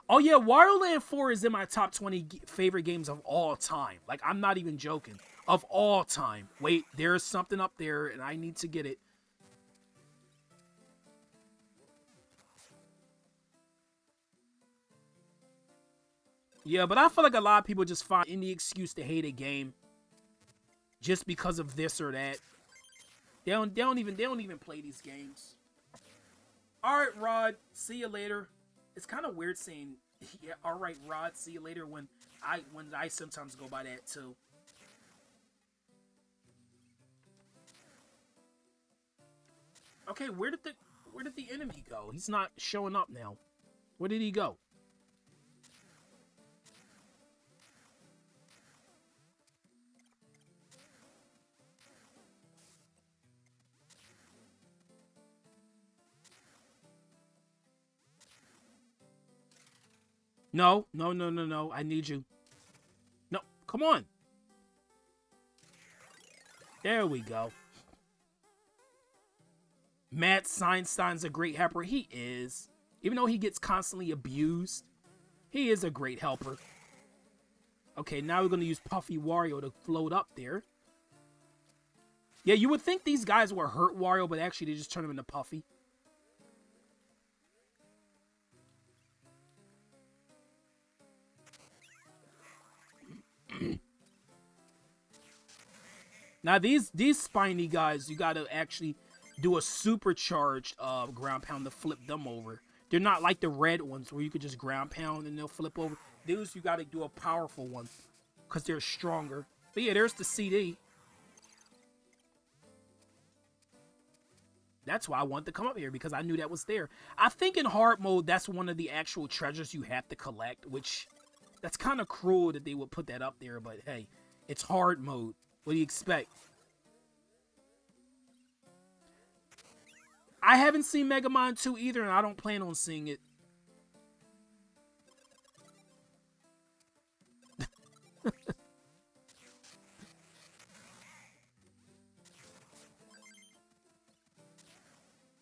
Oh yeah, Wario Land 4 is in my top 20 favorite games of all time. Like, I'm not even joking. Of all time. Wait, there's something up there, and I need to get it. Yeah, but I feel like a lot of people just find any excuse to hate a game just because of this or that. They don't even play these games. All right, Rod, see you later. It's kind of weird saying, yeah, all right, Rod, see you later when I sometimes go by that too. Okay, where did the enemy go? He's not showing up now. Where did he go? No, no, no, no, no. I need you. No, come on. There we go. Matt Seinstein's a great helper. He is. Even though he gets constantly abused, he is a great helper. Okay, now we're going to use Puffy Wario to float up there. Yeah, you would think these guys were hurt Wario, but actually they just turn him into Puffy. Now these spiny guys, you gotta actually do a supercharged ground pound to flip them over. They're not like the red ones where you could just ground pound and they'll flip over. These you gotta do a powerful one because they're stronger. But yeah, there's the CD. That's why I wanted to come up here, because I knew that was there. I think in hard mode, that's one of the actual treasures you have to collect, which that's kind of cruel that they would put that up there, but hey, it's hard mode. What do you expect? I haven't seen Megamind 2 either, and I don't plan on seeing it.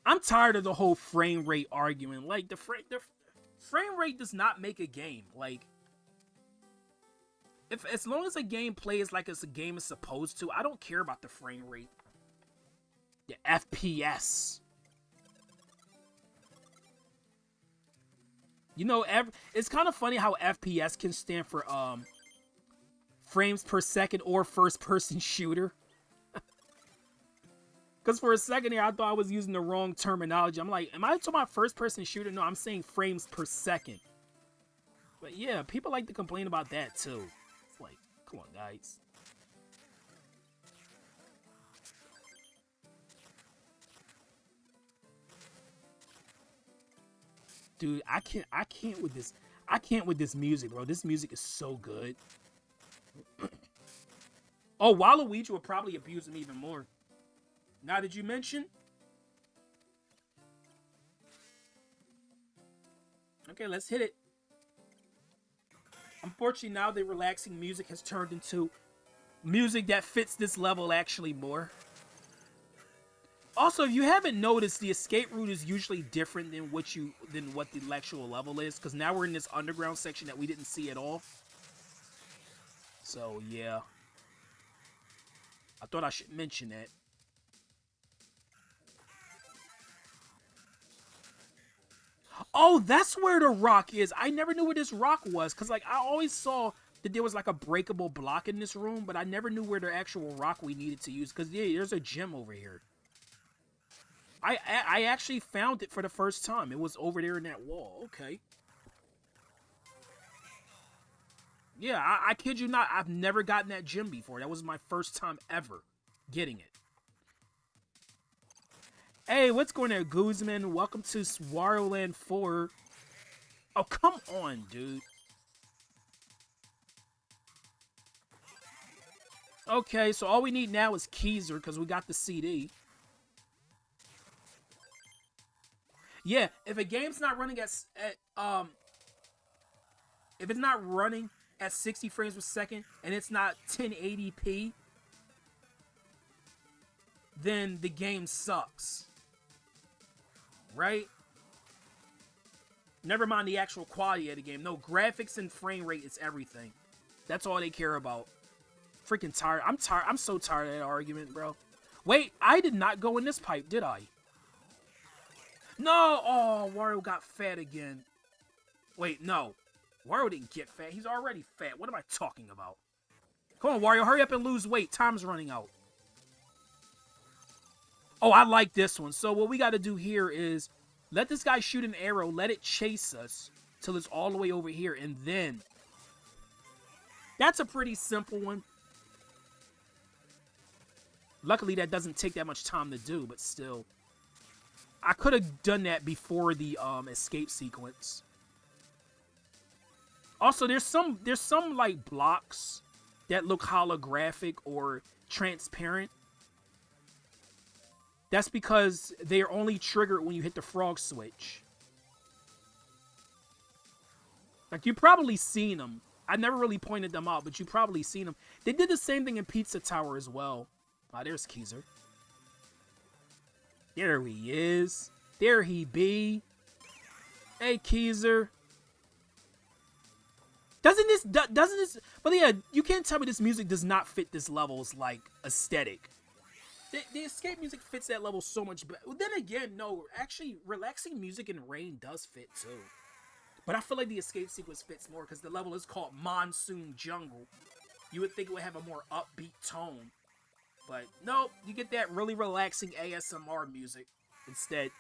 I'm tired of the whole frame rate argument. Like, the frame rate does not make a game. Like, as long as a game plays like it's a game is supposed to, I don't care about the frame rate. The FPS. You know, it's kind of funny how FPS can stand for frames per second or first person shooter. Because for a second here, I thought I was using the wrong terminology. I'm like, am I talking about first person shooter? No, I'm saying frames per second. But yeah, people like to complain about that too. It's like, come on, guys. Dude, I can't with this. I can't with this music, bro. This music is so good. Oh, Waluigi will probably abuse him even more. Now, did you mention? Okay, let's hit it. Unfortunately, now the relaxing music has turned into music that fits this level actually more. Also, if you haven't noticed, the escape route is usually different than what the actual level is, because now we're in this underground section that we didn't see at all. So, yeah. I thought I should mention that. Oh, that's where the rock is. I never knew where this rock was, because like I always saw that there was like a breakable block in this room, but I never knew where the actual rock we needed to use, because yeah, there's a gem over here. I actually found it for the first time. It was over there in that wall. Okay. Yeah, I kid you not. I've never gotten that gem before. That was my first time ever getting it. Hey, what's going on, Guzman? Welcome to Wario Land 4. Oh, come on, dude. Okay, so all we need now is Keyser, because we got the CD. Yeah, if a game's not running if it's not running at 60 frames per second and it's not 1080p, then the game sucks. Right? Never mind the actual quality of the game. No, graphics and frame rate is everything. That's all they care about. Freaking tired. I'm tired. I'm so tired of that argument, bro. Wait, I did not go in this pipe, did I? No! Oh, Wario got fat again. Wait, no. Wario didn't get fat. He's already fat. What am I talking about? Come on, Wario. Hurry up and lose weight. Time's running out. Oh, I like this one. So what we got to do here is let this guy shoot an arrow. Let it chase us till it's all the way over here. And then... That's a pretty simple one. Luckily, that doesn't take that much time to do, but still. I could have done that before the escape sequence. Also, there's some like blocks that look holographic or transparent. That's because they are only triggered when you hit the frog switch. Like, you've probably seen them. I never really pointed them out, but you've probably seen them. They did the same thing in Pizza Tower as well. Ah, there's Keyser. There he is. There he be. Hey, Keyser. Doesn't this... But yeah, you can't tell me this music does not fit this level's, like, aesthetic. The escape music fits that level so much better. Then again, no, actually, relaxing music in rain does fit too. But I feel like the escape sequence fits more because the level is called Monsoon Jungle. You would think it would have a more upbeat tone. But nope, you get that really relaxing ASMR music instead.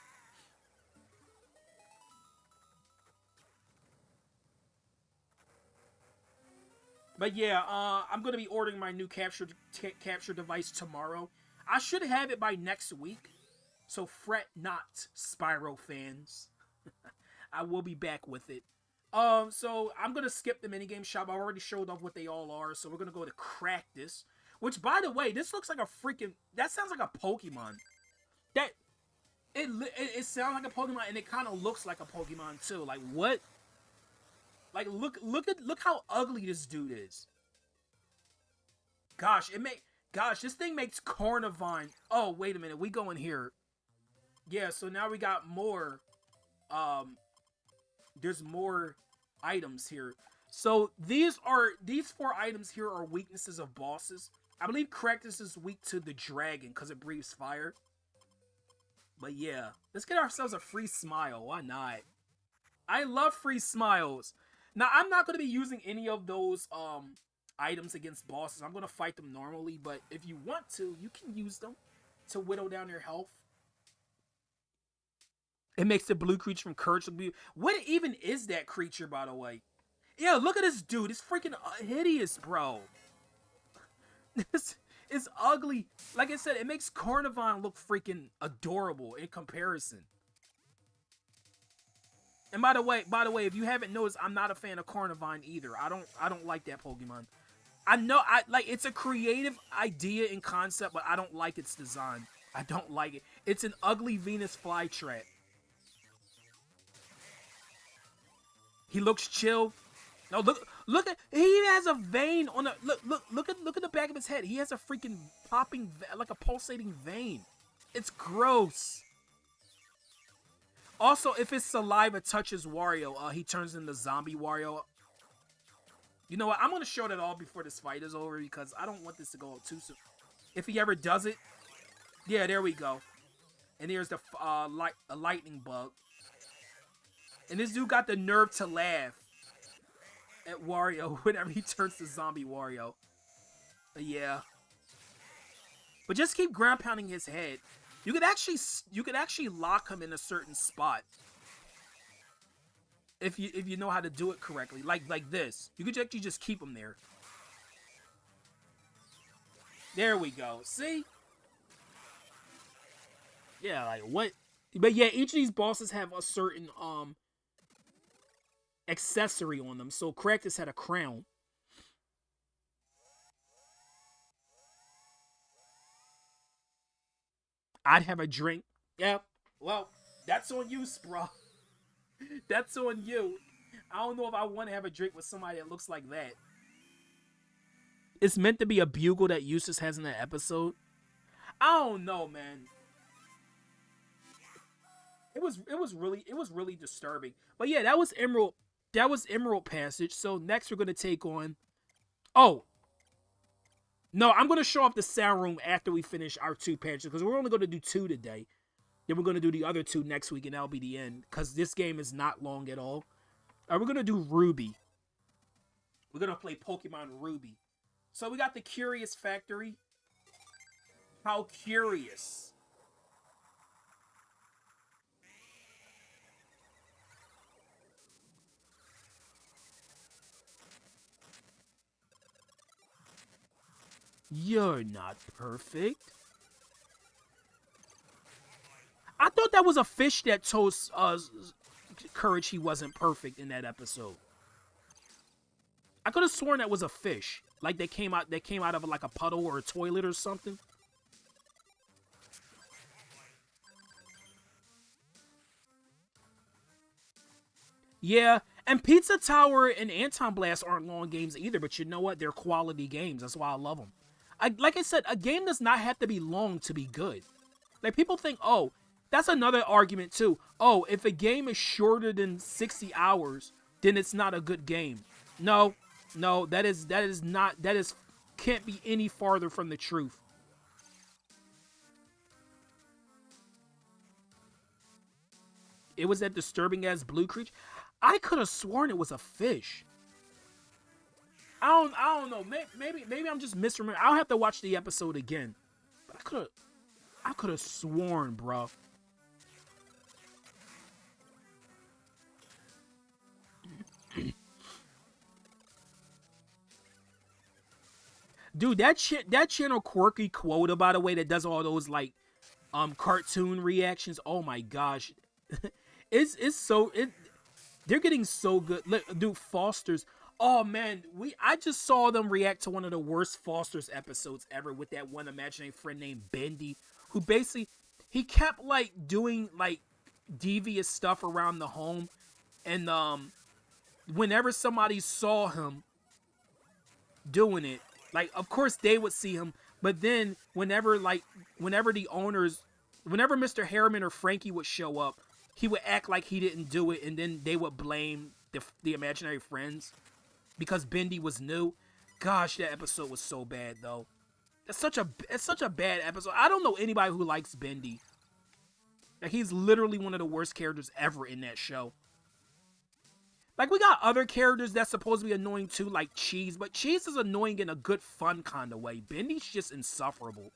But yeah, I'm going to be ordering my new capture device tomorrow. I should have it by next week, so fret not, Spyro fans. I will be back with it. So I'm gonna skip the minigame shop. I already showed off what they all are, so we're gonna go to Crack This. Which, by the way, this looks like a freaking... That sounds like a Pokemon. It sounds like a Pokemon, and it kind of looks like a Pokemon too. Like what? Like look how ugly this dude is. Gosh, this thing makes Carnivine. Oh, wait a minute. We go in here. Yeah, so now we got more. There's more items here. So these 4 items here are weaknesses of bosses. I believe Cactus is weak to the dragon because it breathes fire. But yeah, let's get ourselves a free smile. Why not? I love free smiles. Now, I'm not going to be using any of those items against bosses. I'm going to fight them normally, but if you want to, you can use them to whittle down their health. It makes the blue creature from Courage look beautiful. What even is that creature, by the way? Yeah, look at this dude. It's freaking hideous, bro. This is ugly. Like I said, it makes Carnivine look freaking adorable in comparison. And by the way, if you haven't noticed, I'm not a fan of Carnivine either. I don't like that Pokemon. I know it's a creative idea and concept, but I don't like its design. I don't like it. It's an ugly Venus flytrap. He looks chill. No, look at, he has a vein on the look at the back of his head. He has a freaking popping, like a pulsating vein. It's gross. Also, if his saliva touches Wario, he turns into zombie Wario. You know what? I'm gonna show that all before this fight is over because I don't want this to go too soon. If he ever does it. Yeah, there we go. And here's the a lightning bug. And this dude got the nerve to laugh at Wario whenever he turns to zombie Wario. Yeah. But just keep ground pounding his head. You could actually lock him in a certain spot. If you know how to do it correctly. Like this. You could actually just keep him there. There we go. See? Yeah, like what? But yeah, each of these bosses have a certain accessory on them. So Cractus had a crown. I'd have a drink. Yeah. Well, that's on you, Spra. That's on you. I don't know if I want to have a drink with somebody that looks like that. It's meant to be a bugle that Eustace has in that episode. I don't know, man. It was really disturbing. But yeah, that was Emerald Passage. So next we're gonna take on. Oh. No, I'm gonna show off the sound room after we finish our 2 patches because we're only gonna do 2 today. Then we're gonna do the other 2 next week, and that'll be the end. Because this game is not long at all. We're gonna do Ruby. We're gonna play Pokemon Ruby. So we got the Curious Factory. How curious. You're not perfect. I thought that was a fish that told Courage he wasn't perfect in that episode. I could have sworn that was a fish. Like they came out of like a puddle or a toilet or something. Yeah, and Pizza Tower and Anton Blast aren't long games either, but you know what? They're quality games. That's why I love them. Like I said, a game does not have to be long to be good. Like people think, oh, that's another argument too. Oh, if a game is shorter than 60 hours, then it's not a good game. No, that can't be any farther from the truth. It was that disturbing ass blue creature. I could have sworn it was a fish. I don't know. Maybe I'm just misremembering. I'll have to watch the episode again. But I could have sworn, bro. Dude, that channel Quirky Quota, by the way, that does all those like cartoon reactions. Oh my gosh. They're getting so good. Look, dude, Foster's. Oh man, I just saw them react to one of the worst Foster's episodes ever with that one imaginary friend named Bendy, who basically he kept like doing like devious stuff around the home, and whenever somebody saw him doing it, like of course they would see him, but then whenever Mr. Harriman or Frankie would show up, he would act like he didn't do it, and then they would blame the imaginary friends because Bendy was new. Gosh, that episode was so bad though. It's such a bad episode. I don't know anybody who likes Bendy. Like he's literally one of the worst characters ever in that show. Like we got other characters that's supposed to be annoying too, like Cheese, but Cheese is annoying in a good fun kind of way. Bendy's just insufferable.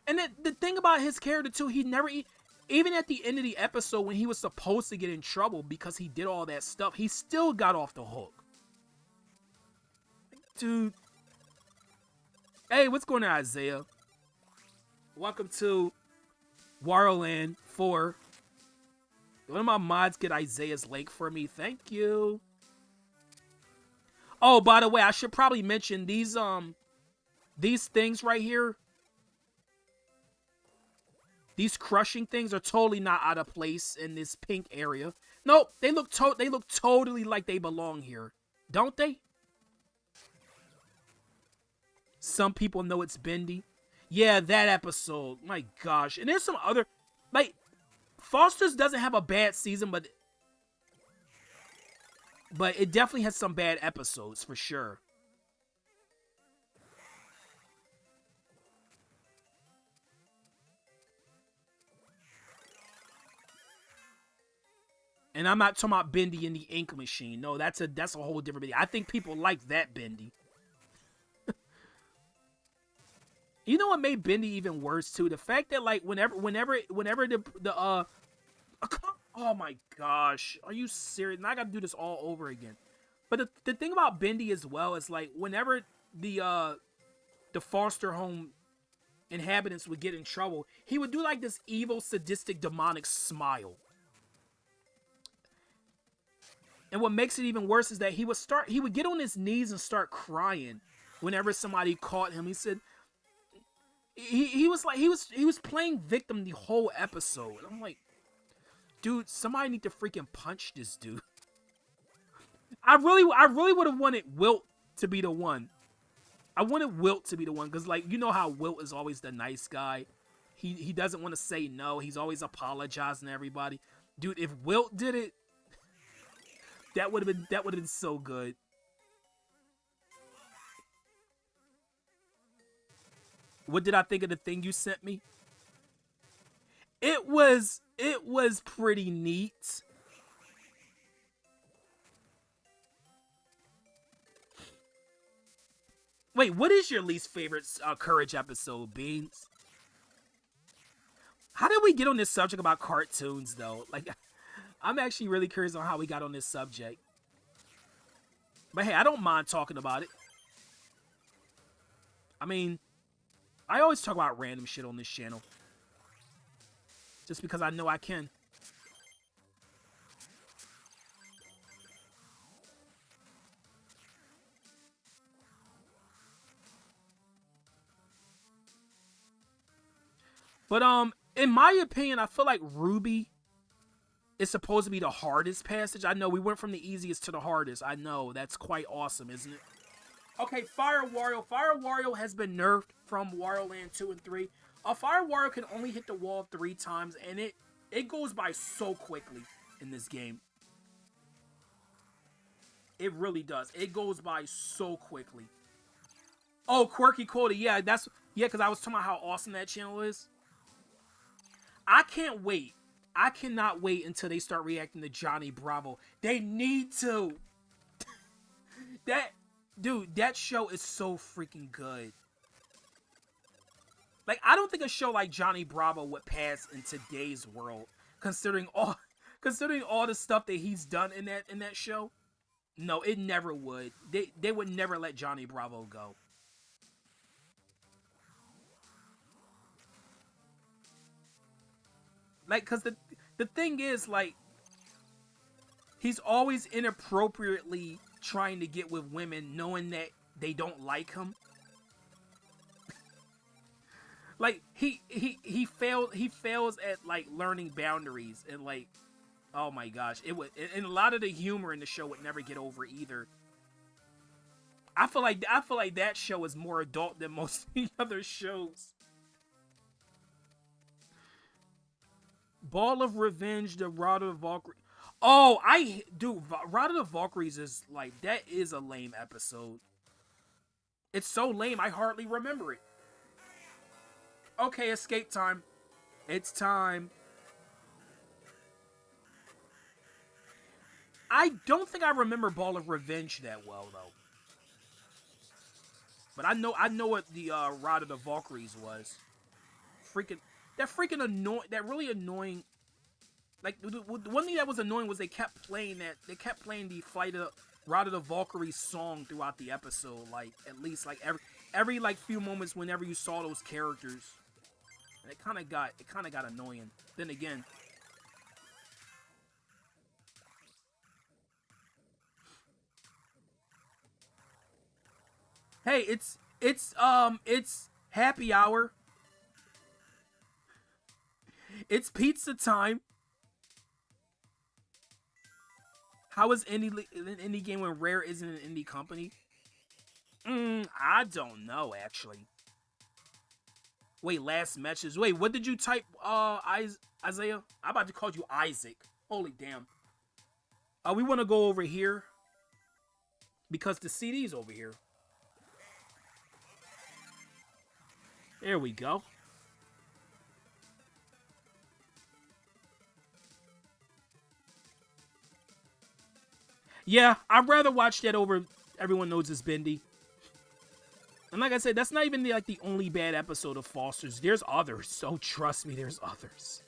And the thing about his character too, he never even at the end of the episode when he was supposed to get in trouble because he did all that stuff, he still got off the hook. Dude. Hey, what's going on, Isaiah? Welcome to Wario Land 4. One of my mods get Isaiah's link for me. Thank you. Oh, by the way, I should probably mention these things right here. These crushing things are totally not out of place in this pink area. Nope, they look totally like they belong here. Don't they? Some people know it's Bendy. Yeah, that episode. My gosh. And there's some other like Foster's doesn't have a bad season, but it definitely has some bad episodes for sure. And I'm not talking about Bendy in the ink machine. No, that's a whole different Bendy. I think people like that Bendy. You know what made Bendy even worse too? The fact that like whenever the oh my gosh, are you serious? Now I got to do this all over again. But the thing about Bendy as well is like whenever the foster home inhabitants would get in trouble, he would do like this evil, sadistic, demonic smile. And what makes it even worse is that he would get on his knees and start crying whenever somebody caught him. He said he was playing victim the whole episode. And I'm like, dude, somebody need to freaking punch this dude. I really would have wanted Wilt to be the one. I wanted Wilt to be the one because, like, you know how Wilt is always the nice guy. He doesn't want to say no. He's always apologizing to everybody. Dude, if Wilt did it, that would have been so good. What did I think of the thing you sent me? It was pretty neat. Wait, what is your least favorite Courage episode, Beans? How did we get on this subject about cartoons, though? Like, I'm actually really curious on how we got on this subject. But hey, I don't mind talking about it. I mean, I always talk about random shit on this channel. Just because I know I can. But in my opinion, I feel like Ruby is supposed to be the hardest passage. I know we went from the easiest to the hardest. I know, that's quite awesome, isn't it? Okay, Fire Wario. Fire Wario has been nerfed from Wario Land 2 and 3. Fire Wario can only hit the wall 3 times, and it goes by so quickly in this game. It really does. It goes by so quickly. Oh, Quirky Cody. Yeah, because I was talking about how awesome that channel is. I can't wait. I cannot wait until they start reacting to Johnny Bravo. They need to. Dude, that show is so freaking good. Like, I don't think a show like Johnny Bravo would pass in today's world, considering all the stuff that he's done in that show. No, it never would. They would never let Johnny Bravo go. Like, cause the thing is, like, he's always inappropriately trying to get with women, knowing that they don't like him. Like, he fails at, like, learning boundaries, and, like, oh my gosh, and a lot of the humor in the show would never get over either. I feel like that show is more adult than most of the other shows. Ball of Revenge, the Rod of the Valkyrie. Oh, Rod of the Valkyries is like, that is a lame episode. It's so lame, I hardly remember it. Okay, escape time. It's time. I don't think I remember Ball of Revenge that well, though. But I know what the Rod of the Valkyries was. That really annoying. Like, the one thing that was annoying was they kept playing the Flight of Rod of the Valkyries song throughout the episode. Like, at least like every like few moments whenever you saw those characters. And it kind of got annoying. Then again, hey, it's happy hour. It's pizza time. How is an indie game when Rare isn't an indie company? I don't know, actually. Wait, last message. Wait, what did you type, Isaiah? I'm about to call you Isaac. Holy damn. We want to go over here. Because the CD's over here. There we go. Yeah, I'd rather watch that over Everyone Knows It's Bendy. And like I said, that's not even the only bad episode of Foster's. There's others, so trust me, there's others.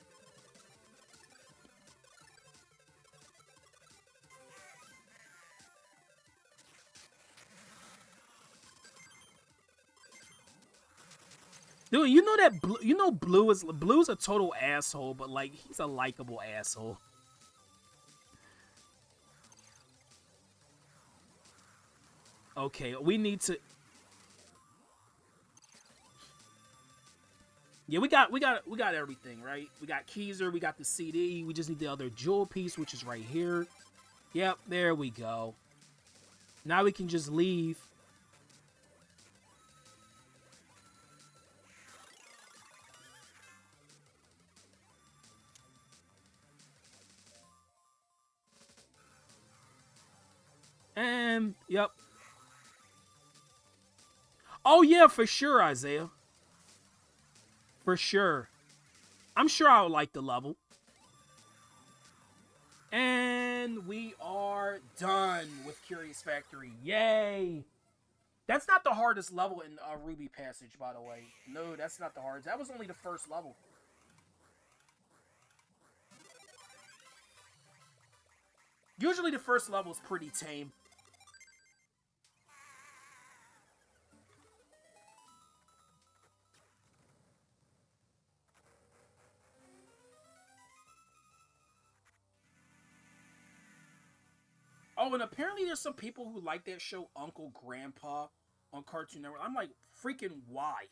Dude, you know that Blue's a total asshole, but like he's a likable asshole. Okay, we need to. Yeah, we got everything, right? We got Keyser, we got the CD, we just need the other jewel piece, which is right here. Yep, there we go. Now we can just leave. And yep. Oh yeah, for sure, Isaiah. For sure. I'm sure I would like the level. And we are done with Curious Factory. Yay! That's not the hardest level in Ruby Passage, by the way. No, that's not the hardest. That was only the first level. Usually the first level is pretty tame. Oh, and apparently there's some people who like that show Uncle Grandpa on Cartoon Network. I'm like, freaking why?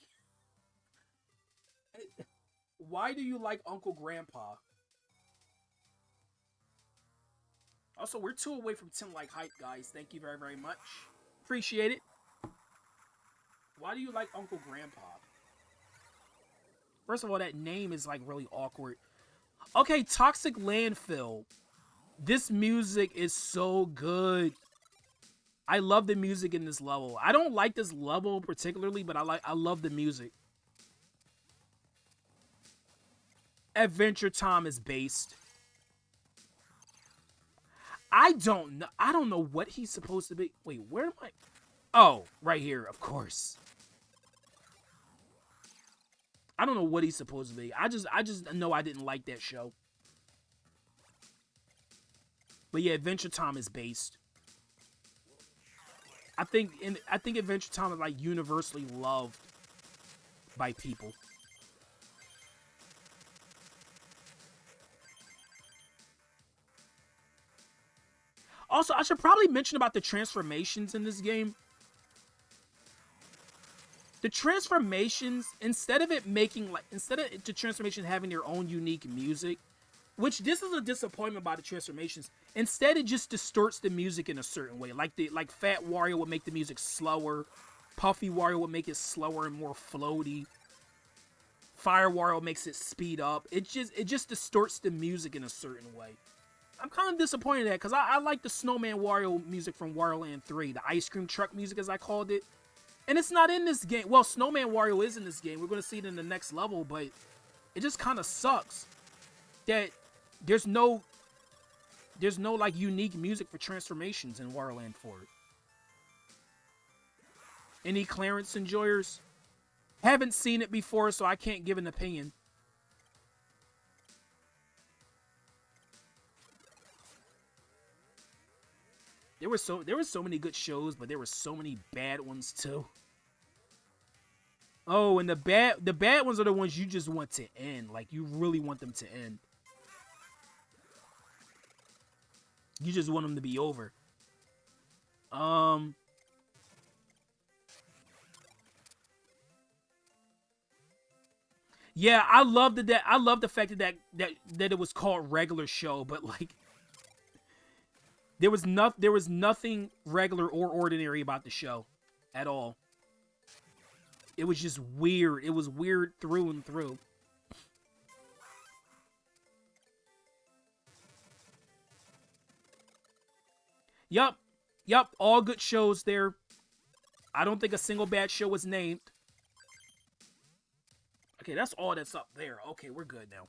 Why do you like Uncle Grandpa? Also, we're 2 away from 10 like hype, guys. Thank you very, very much. Appreciate it. Why do you like Uncle Grandpa? First of all, that name is like really awkward. Okay, Toxic Landfill. This music is so good. I love the music in this level. I don't like this level particularly, but I love the music. Adventure Time is based. I don't know what he's supposed to be. Wait, where am I? Oh, right here, of course. I don't know what he's supposed to be. I just know I didn't like that show. But yeah, Adventure Time is based. I think Adventure Time is like universally loved by people. Also, I should probably mention about the transformations in this game. The transformations, instead of the transformation having their own unique music, which this is a disappointment by the transformations. Instead, it just distorts the music in a certain way. Like Fat Wario would make the music slower, Puffy Wario would make it slower and more floaty. Fire Wario makes it speed up. It just distorts the music in a certain way. I'm kind of disappointed in that because I like the Snowman Wario music from Wario Land 3, the ice cream truck music as I called it. And it's not in this game. Well, Snowman Wario is in this game. We're going to see it in the next level, but it just kind of sucks that there's no like unique music for transformations in Wario Land 4. Any Clarence enjoyers? Haven't seen it before, so I can't give an opinion. There were so many good shows, but there were so many bad ones too. Oh, and the bad ones are the ones you just want to end. Like you really want them to end. You just want them to be over. Yeah, I love the fact that it was called regular show, but like there was nothing regular or ordinary about the show at all. It was just weird. It was weird through and through. Yup. Yup, all good shows there. I don't think a single bad show was named. Okay, that's all that's up there. Okay, we're good now.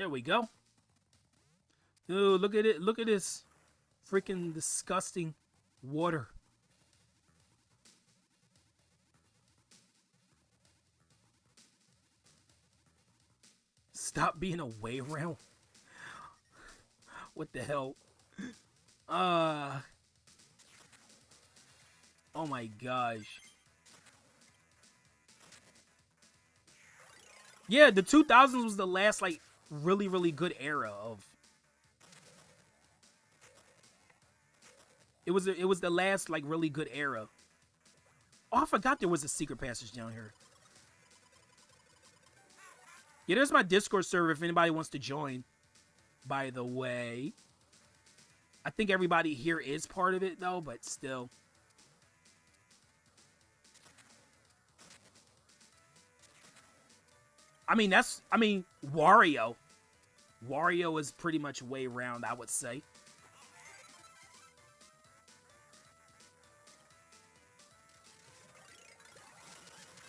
There we go. Ooh, look at it. Look at this freaking disgusting water. Stop being a way round. What the hell? Oh my gosh. Yeah, the 2000s was the last like really, really good era of. It was the last like really good era. Oh, I forgot there was a secret passage down here. Yeah, there's my Discord server if anybody wants to join. By the way, I think everybody here is part of it though, but still. I mean, Wario. Wario is pretty much way round, I would say.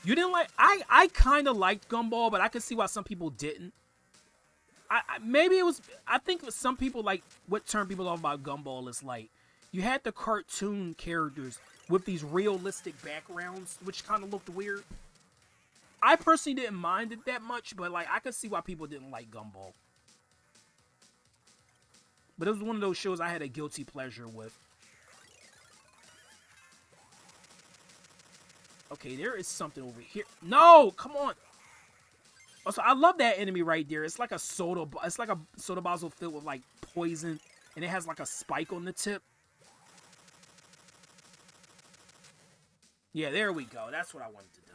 You didn't like... I kind of liked Gumball, but I could see why some people didn't. Maybe it was... I think some people, like, what turned people off about Gumball is, like, you had the cartoon characters with these realistic backgrounds, which kind of looked weird. I personally didn't mind it that much, but, like, I could see why people didn't like Gumball. But it was one of those shows I had a guilty pleasure with. Okay, there is something over here. No, come on. Also, I love that enemy right there. It's like a soda. It's like a soda bottle filled with like poison, and it has like a spike on the tip. Yeah, there we go. That's what I wanted to do.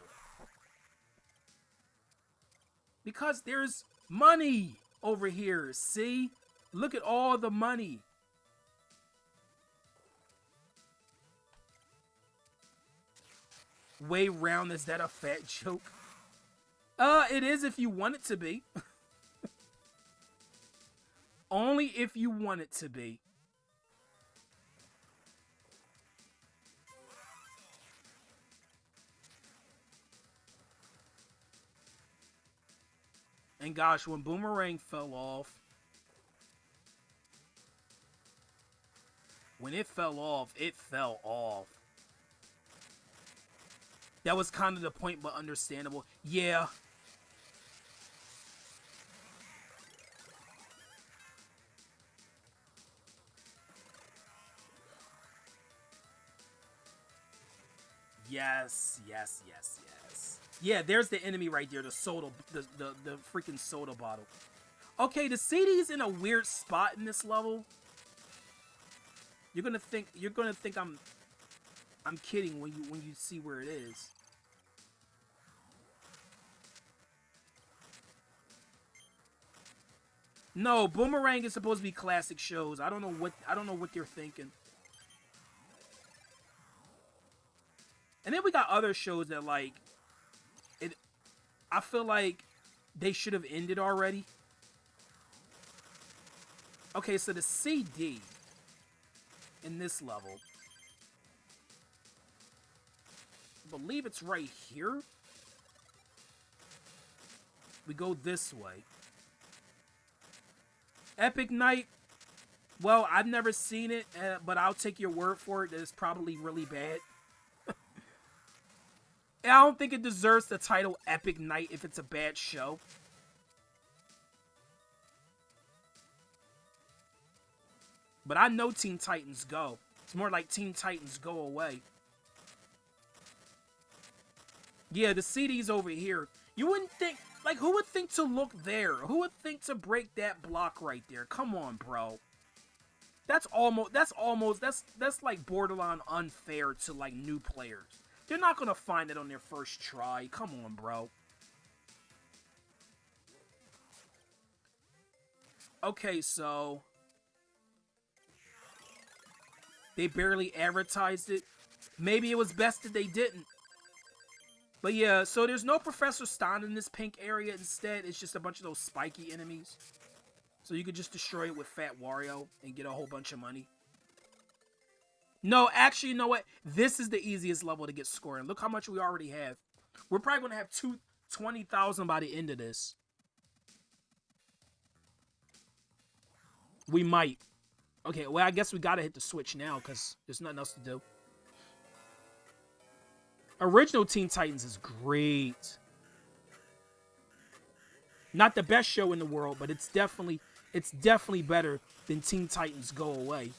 Because there's money over here. See, look at all the money. Way round, is that a fat joke? It is if you want it to be. Only if you want it to be. And gosh, when Boomerang fell off... When it fell off, it fell off. That was kind of the point, but understandable. Yeah. Yes, yes, yes, yes. Yeah, there's the enemy right there, the soda, the freaking soda bottle. Okay, the CD's in a weird spot in this level. You're gonna think I'm kidding when you see where it is. No, Boomerang is supposed to be classic shows. I don't know what they're thinking. And then we got other shows that like it. I feel like they should have ended already. Okay, so the CD in this level, I believe it's right here. We go this way. Epic Night. Well, I've never seen it, but I'll take your word for it that it's probably really bad. I don't think it deserves the title Epic Night if it's a bad show. But I know Teen Titans Go. It's more like Teen Titans Go Away. Yeah, the CD's over here. You wouldn't think... Like, who would think to look there? Who would think to break that block right there? Come on, bro. That's like borderline unfair to, like, new players. They're not gonna find it on their first try. Come on, bro. Okay, so... They barely advertised it. Maybe it was best that they didn't. But yeah, so there's no Professor Stein in this pink area. Instead, it's just a bunch of those spiky enemies. So you could just destroy it with Fat Wario and get a whole bunch of money. No, actually, you know what? This is the easiest level to get scoring. Look how much we already have. We're probably going to have 20,000 by the end of this. We might. Okay, well, I guess we gotta hit the switch now because there's nothing else to do. Original Teen Titans is great. Not the best show in the world, but it's definitely better than Teen Titans Go Away.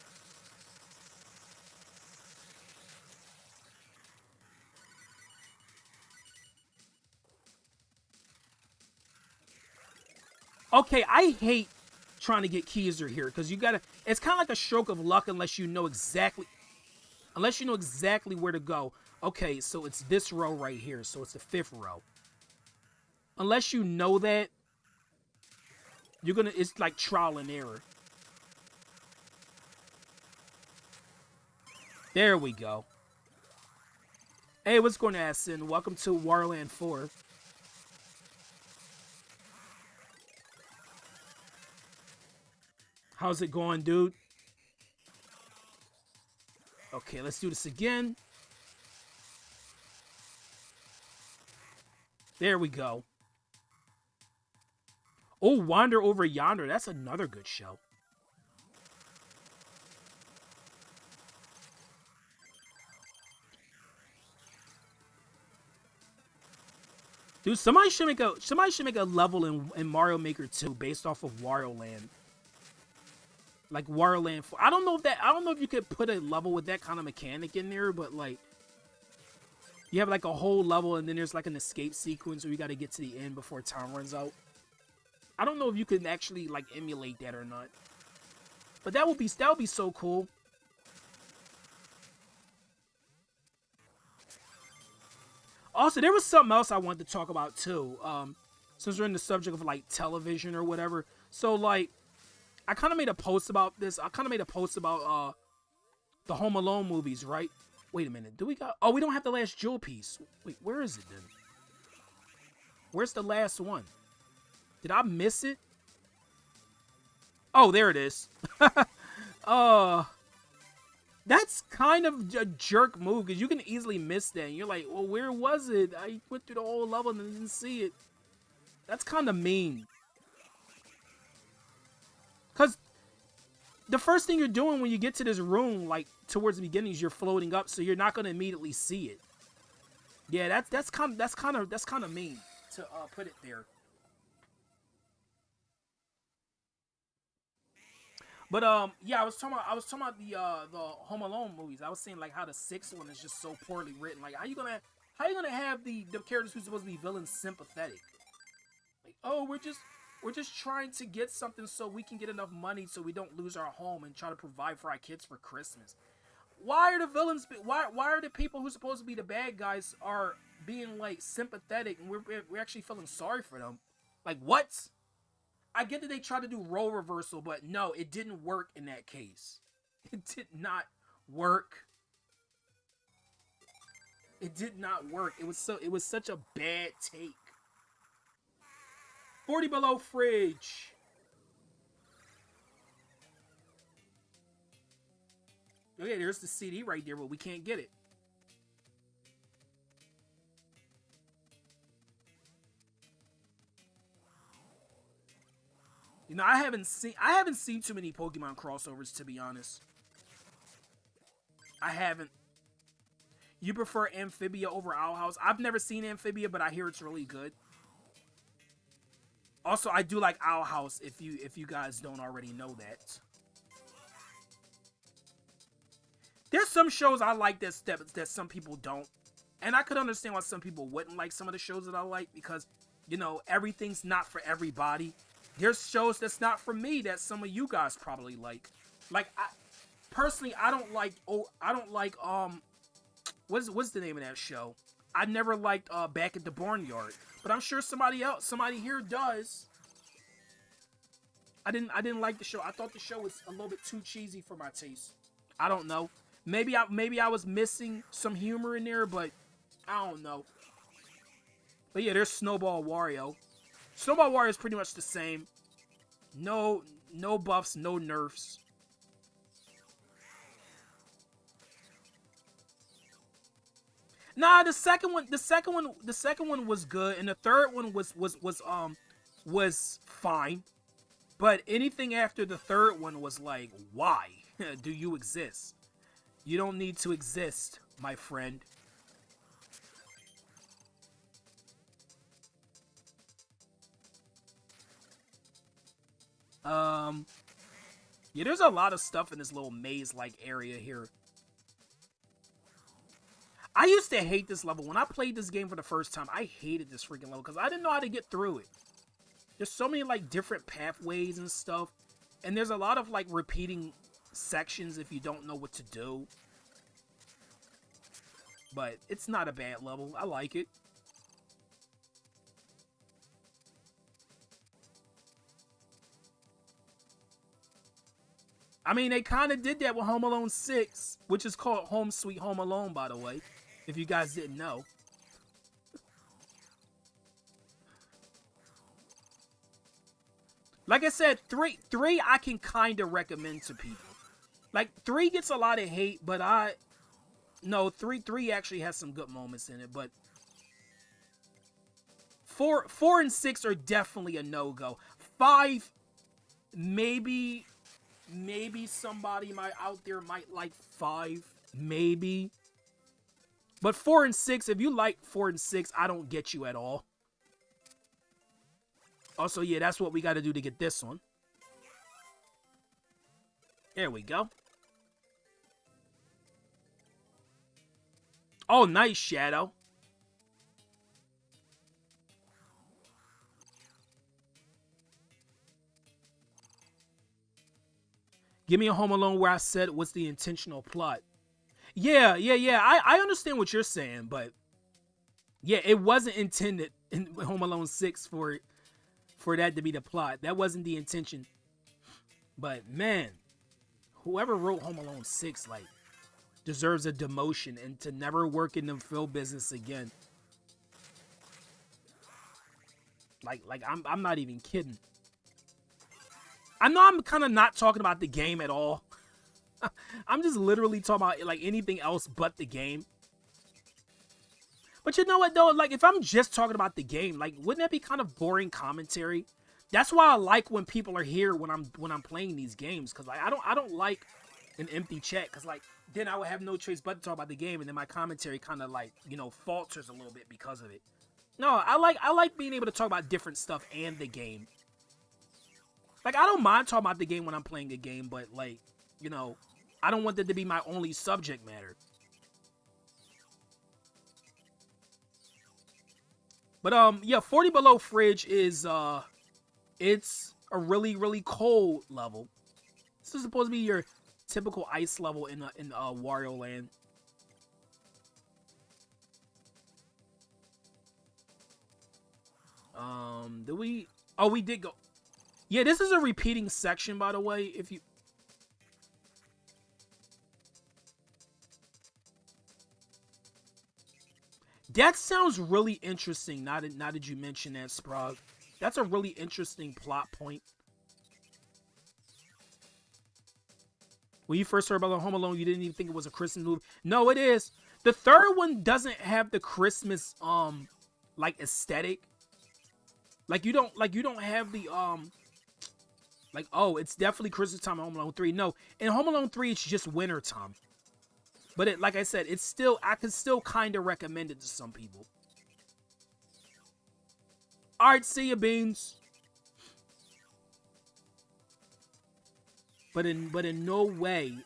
Okay, I hate trying to get Keizer here because you gotta. It's kind of like a stroke of luck unless you know exactly where to go. Okay, so it's this row right here, so it's the 5th row. Unless you know that, it's like trial and error. There we go. Hey, what's going on, Sin? Welcome to Wario Land 4. How's it going, dude? Okay, let's do this again. There we go. Oh, Wander Over Yonder. That's another good show. Dude, somebody should make a level in Mario Maker 2 based off of Wario Land. Like Wario Land 4. I don't know if you could put a level with that kind of mechanic in there, but like you have like a whole level and then there's like an escape sequence where you got to get to the end before time runs out. I don't know if you can actually like emulate that or not. But that would be so cool. Also, there was something else I wanted to talk about too. Since we're in the subject of like television or whatever. So like I kind of made a post about this. I kind of made a post about the Home Alone movies, right? Wait a minute. We don't have the last jewel piece. Wait, where is it then? Where's the last one? Did I miss it? Oh, there it is. That's kind of a jerk move because you can easily miss that. And you're like, well, where was it? I went through the whole level and didn't see it. That's kind of mean. Because the first thing you're doing when you get to this room, like towards the beginning, is you're floating up, so you're not going to immediately see it. Yeah, that's kind of mean to put it there. But yeah, I was talking about the Home Alone movies. I was saying like how the 6th one is just so poorly written. Like how you gonna have the characters who's supposed to be villains sympathetic? Like, oh, we're just trying to get something so we can get enough money so we don't lose our home and try to provide for our kids for Christmas. Why are the villains? Why are the people who's supposed to be the bad guys are being like sympathetic and we're actually feeling sorry for them? Like what? I get that they tried to do role reversal, but no, it didn't work in that case. It did not work. It did not work. It was such a bad take. 40 below fridge. Okay, there's the CD right there, but we can't get it. You know, I haven't seen too many Pokemon crossovers, to be honest. I haven't. You prefer Amphibia over Owl House? I've never seen Amphibia, but I hear it's really good. Also, I do like Owl House. If you guys don't already know that. There's some shows I like that some people don't, and I could understand why some people wouldn't like some of the shows that I like because, you know, everything's not for everybody. There's shows that's not for me that some of you guys probably like. Like I don't like what's the name of that show? I never liked Back at the Barnyard, but I'm sure somebody here does. I didn't like the show. I thought the show was a little bit too cheesy for my taste. I don't know. Maybe I was missing some humor in there, but I don't know. But yeah, there's Snowball Wario. Snowball Wario is pretty much the same. No buffs, no nerfs. Nah, the second one was good, and the third one was fine. But anything after the third one was like, why do you exist? You don't need to exist, my friend. Yeah, there's a lot of stuff in this little maze-like area here. I used to hate this level. When I played this game for the first time, I hated this freaking level because I didn't know how to get through it. There's so many, like, different pathways and stuff. And there's a lot of, like, repeating sections if you don't know what to do. But it's not a bad level. I like it. I mean, they kind of did that with Home Alone 6, which is called Home Sweet Home Alone, by the way, if you guys didn't know. Like I said, 3 I can kind of recommend to people. Like, 3 gets a lot of hate, but no, 3 actually has some good moments in it, but 4 and 6 are definitely a no-go. 5, maybe somebody out there might like 5, maybe. But 4 and 6, if you like 4 and 6, I don't get you at all. Also, yeah, that's what we got to do to get this one. There we go. Oh, nice, Shadow. Give me a Home Alone where I said what's the intentional plot. Yeah. I understand what you're saying, but yeah, it wasn't intended in Home Alone 6 for that to be the plot. That wasn't the intention. But man, whoever wrote Home Alone 6, like, deserves a demotion and to never work in the film business again. Like I'm not even kidding. I know I'm kind of not talking about the game at all. I'm just literally talking about like anything else but the game. But you know what though? Like if I'm just talking about the game, like wouldn't that be kind of boring commentary? That's why I like when people are here when I'm playing these games, because like I don't like an empty chat, because like then I would have no choice but to talk about the game, and then my commentary kind of like, you know, falters a little bit because of it. No, I like being able to talk about different stuff and the game. Like I don't mind talking about the game when I'm playing a game, but like, you know, I don't want that to be my only subject matter. But yeah, 40 Below Fridge is it's a really cold level. This is supposed to be your typical ice level in Wario Land. Did we? Oh, we did go. Yeah, this is a repeating section, by the way. If you. That sounds really interesting. Now that you mention that, Sprague. That's a really interesting plot point. When you first heard about Home Alone, you didn't even think it was a Christmas movie. No, it is. The third one doesn't have the Christmas like aesthetic. Like you don't have the like, oh, it's definitely Christmas time in Home Alone 3. No, in Home Alone 3 it's just winter time. But it, like I said, it's still, I can still kind of recommend it to some people. All right, see ya, Beans. But in no way,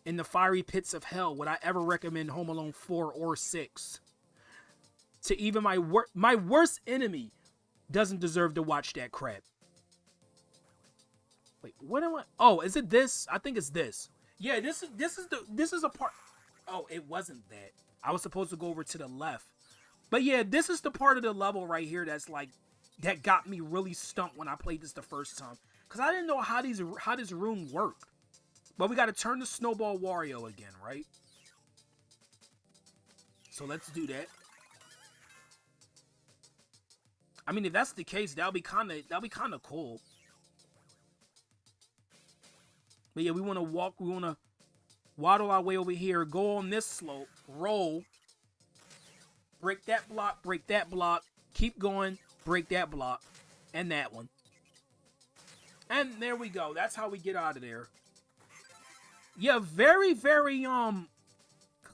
in the fiery pits of hell would I ever recommend Home Alone 4 or 6. To even my worst enemy doesn't deserve to watch that crap. Wait, what am I? Oh, is it this? I think it's this. Yeah, this is a part. Oh, it wasn't that. I was supposed to go over to the left. But yeah, this is the part of the level right here that's like, that got me really stumped when I played this the first time. Because I didn't know how this room worked. But we got to turn to Snowball Wario again, right? So let's do that. I mean, if that's the case, that'll be kind of cool. But yeah, we want to waddle our way over here, go on this slope, roll, break that block, keep going, break that block, and that one. And there we go. That's how we get out of there. Yeah, very, very,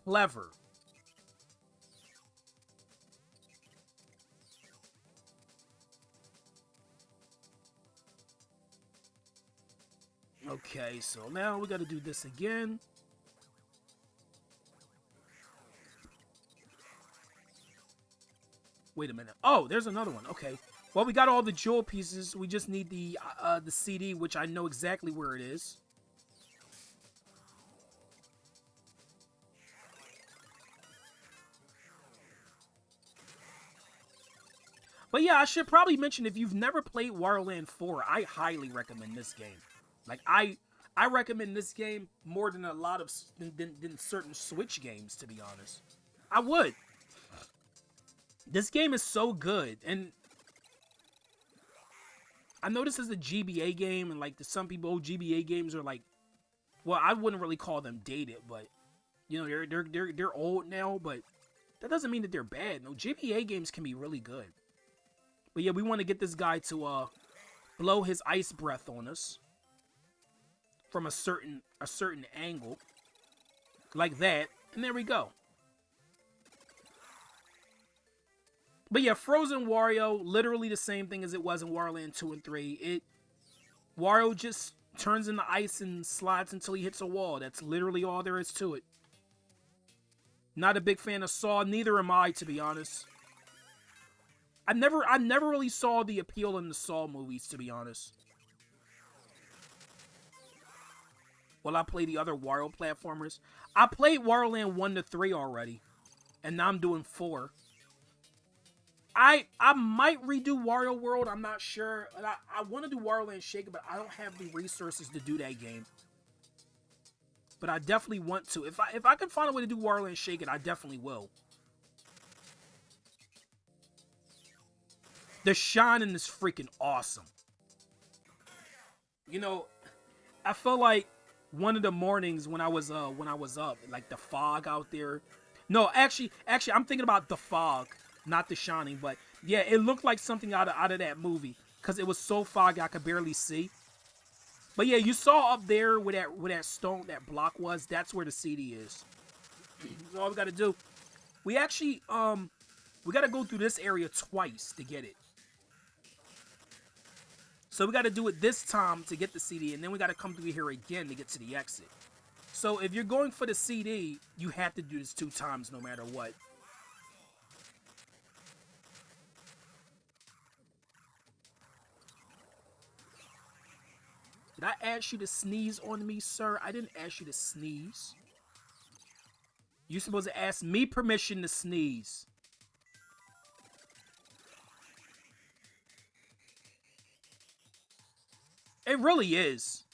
clever. Okay, so now we gotta do this again. Wait a minute. Oh, there's another one. Okay. Well, we got all the jewel pieces. We just need the CD, which I know exactly where it is. But yeah, I should probably mention, if you've never played Wario Land 4, I highly recommend this game. Like, I recommend this game more than a lot of than certain Switch games, to be honest. I would. This game is so good, and I know this is a GBA game, and like to some people, GBA games are like, well, I wouldn't really call them dated, but you know, they're old now, but that doesn't mean that they're bad. No, GBA games can be really good. But yeah, we want to get this guy to blow his ice breath on us from a certain angle, like that, and there we go. But yeah, Frozen Wario, literally the same thing as it was in Wario Land 2 and 3. Wario just turns into ice and slides until he hits a wall. That's literally all there is to it. Not a big fan of Saw, neither am I, to be honest. I never really saw the appeal in the Saw movies, to be honest. Well, I play the other Wario platformers. I played Wario Land 1 to 3 already, and now I'm doing 4. I might redo Wario World, I'm not sure. I want to do Wario Land Shaker, but I don't have the resources to do that game. But I definitely want to. If I can find a way to do Wario Land Shaker, I definitely will. The shining is freaking awesome. You know, I felt like one of the mornings when I was up, like the fog out there. No, actually, I'm thinking about the fog, not The Shining, but yeah, it looked like something out of that movie because it was so foggy I could barely see. But yeah, you saw up there where that stone, that block was. That's where the CD is. So all we got to do, we actually we got to go through this area twice to get it. So we got to do it this time to get the CD, and then we got to come through here again to get to the exit. So if you're going for the CD, you have to do this 2 times no matter what. Did I ask you to sneeze on me, sir? I didn't ask you to sneeze. You're supposed to ask me permission to sneeze. It really is.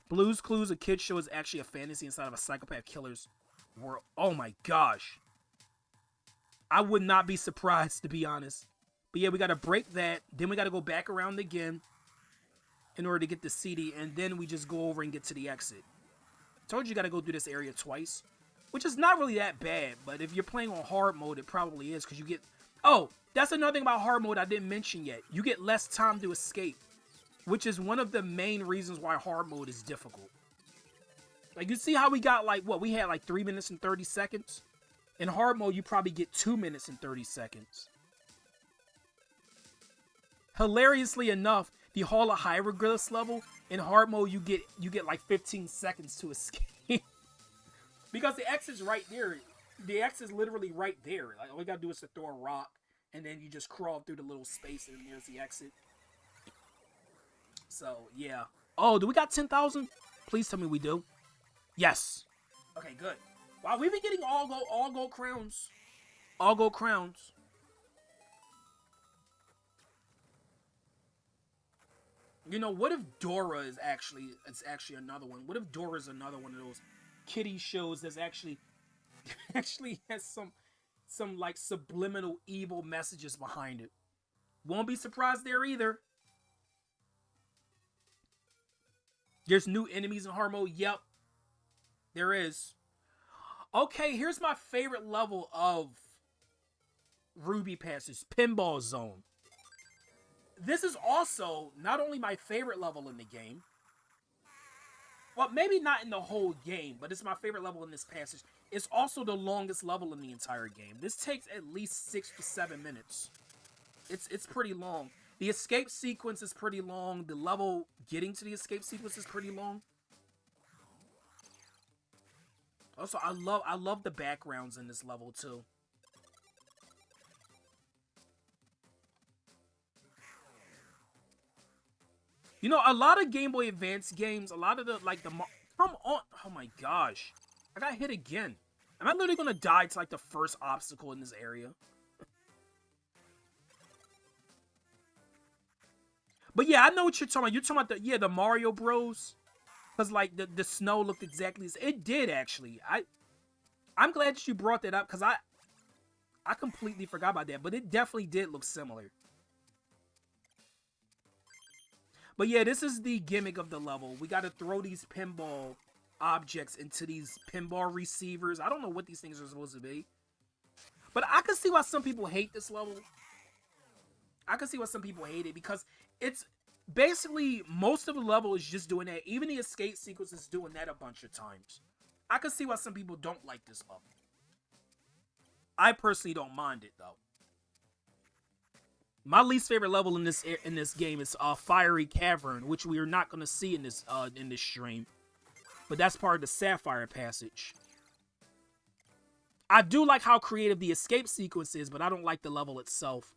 Blue's Clues, a kid's show, is actually a fantasy inside of a psychopath killer's world. Oh my gosh. I would not be surprised, to be honest. But yeah, we got to break that. Then we got to go back around again in order to get the CD. And then we just go over and get to the exit. Told you got to go through this area twice. Which is not really that bad. But if you're playing on hard mode, it probably is. Because you get... Oh, that's another thing about hard mode I didn't mention yet. You get less time to escape. Which is one of the main reasons why hard mode is difficult. Like, you see how we got, like, what? We had, like, 3 minutes and 30 seconds? In hard mode, you probably get 2 minutes and 30 seconds. Hilariously enough, the Hall of Hieroglyphs level, in hard mode, you get like 15 seconds to escape. Because the X is right there. The X is literally right there. Like, all you gotta do is to throw a rock, and then you just crawl through the little space, and there's the exit. So, yeah. Oh, do we got 10,000? Please tell me we do. Yes. Okay, good. Wow, we've been getting all gold crowns. All gold crowns. You know, what if Dora is actually another one? What if Dora is another one of those kiddie shows that's actually has some like subliminal evil messages behind it? Won't be surprised there either. There's new enemies in hard mode. Yep. There is. Okay, here's my favorite level of Ruby Passes. Pinball Zone. this is also not only my favorite level in the game, well, maybe not in the whole game, but it's my favorite level in this passage. It's also the longest level in the entire game. This takes at least 6 to 7 minutes. It's pretty long. The escape sequence is pretty long. The level getting to the escape sequence is pretty long. Also, I love the backgrounds in this level too. You know, a lot of Game Boy Advance games, a lot of the come on, oh my gosh, I got hit again. Am I literally gonna die to like the first obstacle in this area? But yeah, I know what you're talking about. You're talking about the Mario Bros. Cause like the snow looked exactly. It did actually. I'm glad that you brought that up because I completely forgot about that. But it definitely did look similar. But yeah, this is the gimmick of the level. We got to throw these pinball objects into these pinball receivers. I don't know what these things are supposed to be. But I can see why some people hate this level. I can see why some people hate it because it's basically most of the level is just doing that. Even the escape sequence is doing that a bunch of times. I can see why some people don't like this level. I personally don't mind it though. My least favorite level in this game is Fiery Cavern, which we are not going to see in this stream, but that's part of the Sapphire passage. I do like how creative the escape sequence is, but I don't like the level itself.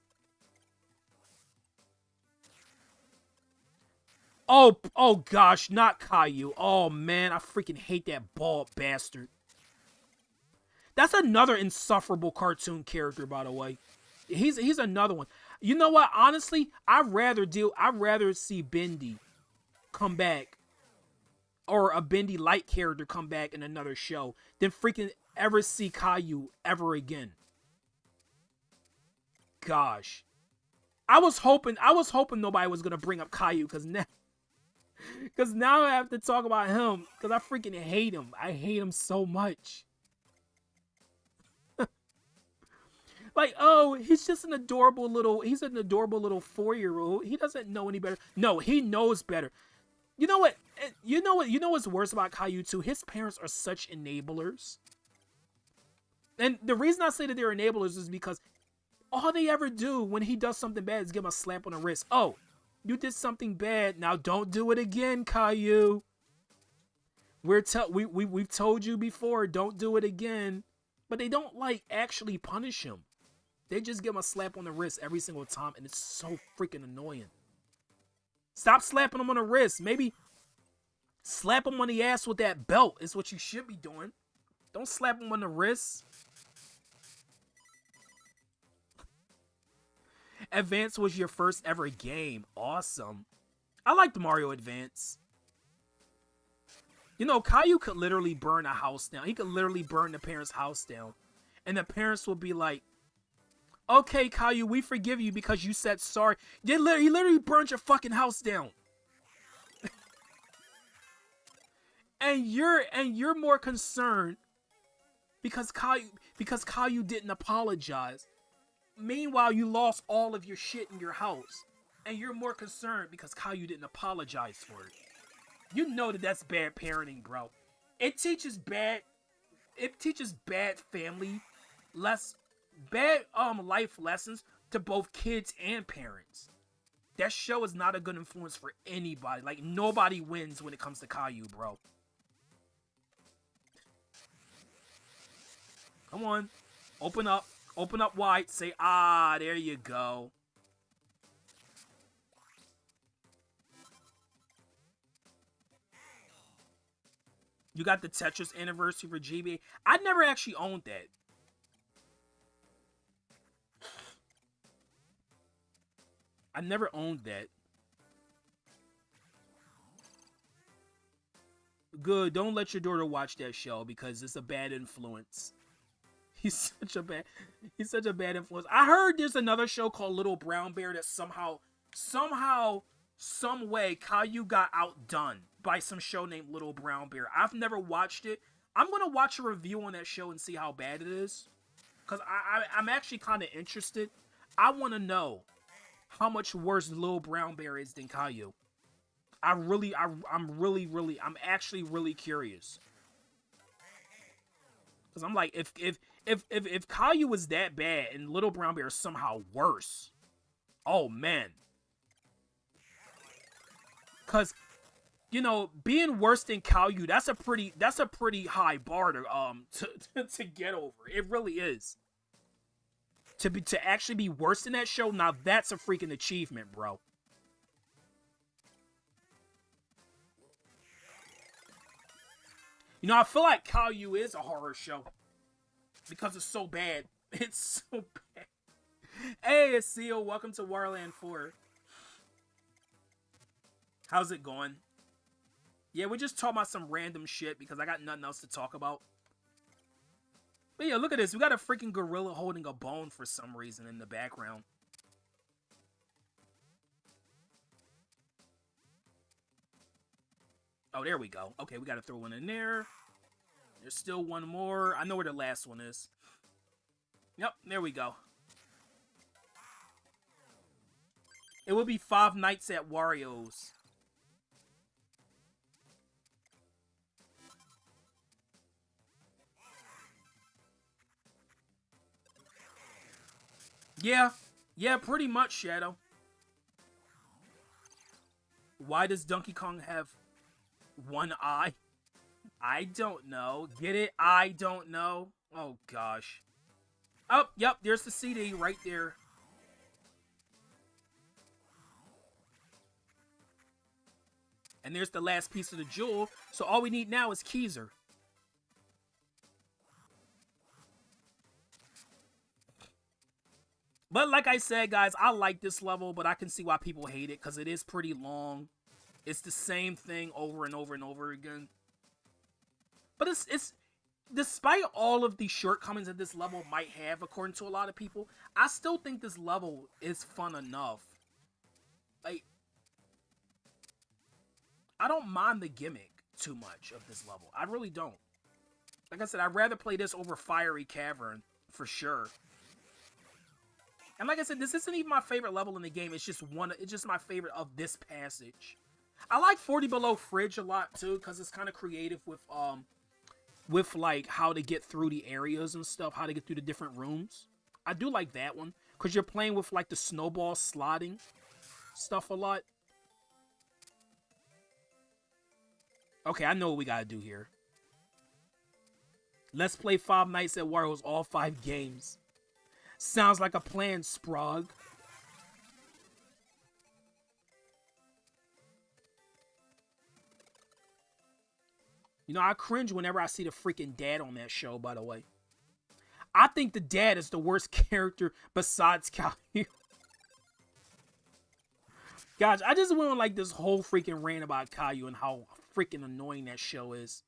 Oh gosh, not Caillou. Oh man, I freaking hate that bald bastard. That's another insufferable cartoon character, by the way. He's another one. You know what? Honestly, I'd rather see Bendy come back, or a Bendy light character come back in another show than freaking ever see Caillou ever again. Gosh, I was hoping nobody was gonna bring up Caillou because now I have to talk about him because I freaking hate him. I hate him so much. Like, oh, he's an adorable little 4-year-old. He doesn't know any better. No, he knows better. You know what? You know what's worse about Caillou too? His parents are such enablers. And the reason I say that they're enablers is because all they ever do when he does something bad is give him a slap on the wrist. Oh, you did something bad. Now don't do it again, Caillou. We've told you before, don't do it again. But they don't like actually punish him. They just give him a slap on the wrist every single time, and it's so freaking annoying. Stop slapping him on the wrist. Maybe slap him on the ass with that belt is what you should be doing. Don't slap him on the wrist. Advance was your first ever game. Awesome. I liked Mario Advance. You know, Caillou could literally burn a house down. He could literally burn the parents' house down. And the parents would be like, okay, Caillou, we forgive you because you said sorry. He literally burned your fucking house down. and you're more concerned because Caillou didn't apologize. Meanwhile, you lost all of your shit in your house. And you're more concerned because Caillou didn't apologize for it. You know that's bad parenting, bro. It teaches bad family bad life lessons to both kids and parents. That show is not a good influence for anybody. Like, nobody wins when it comes to Caillou, bro. Come on. Open up wide. Say, ah, there you go. You got the Tetris anniversary for GBA. I never actually owned that. I never owned that. Good. Don't let your daughter watch that show because it's a bad influence. He's such a bad influence. I heard there's another show called Little Brown Bear that somehow, some way, Caillou got outdone by some show named Little Brown Bear. I've never watched it. I'm gonna watch a review on that show and see how bad it is, cause I'm actually kind of interested. I want to know how much worse Lil Brown Bear is than Caillou. I'm actually really curious. Because I'm like, if Caillou was that bad and Little Brown Bear is somehow worse, oh man. Because, you know, being worse than Caillou, that's a pretty high bar to get over. It really is. To actually be worse than that show, now that's a freaking achievement, bro. You know, I feel like Caillou is a horror show because it's so bad. It's so bad. Hey, it's Seal. Welcome to Warland 4. How's it going? Yeah, we're just talking about some random shit because I got nothing else to talk about. But yeah, look at this. We got a freaking gorilla holding a bone for some reason in the background. Oh, there we go. Okay, we got to throw one in there. There's still one more. I know where the last one is. Yep, there we go. It would be 5 Nights at Wario's. Yeah, pretty much, Shadow. Why does Donkey Kong have one eye? I don't know. Get it? I don't know. Oh, gosh. Oh, yep, there's the CD right there. And there's the last piece of the jewel. So all we need now is Keezer. But like I said, guys, I like this level, but I can see why people hate it because it is pretty long. It's the same thing over and over and over again. But it's despite all of the shortcomings that this level might have, according to a lot of people, I still think this level is fun enough. Like, I don't mind the gimmick too much of this level. I really don't. Like I said, I'd rather play this over Fiery Cavern, for sure. And like I said, this isn't even my favorite level in the game. It's just my favorite of this passage. I like 40 Below Fridge a lot too, because it's kind of creative with like how to get through the areas and stuff, how to get through the different rooms. I do like that one, because you're playing with like the snowball sliding stuff a lot. Okay, I know what we gotta do here. Let's play 5 Nights at Wario's all 5 games. Sounds like a plan, Sprague. You know, I cringe whenever I see the freaking dad on that show, by the way. I think the dad is the worst character besides Caillou. Gosh, I just went on like this whole freaking rant about Caillou and how freaking annoying that show is.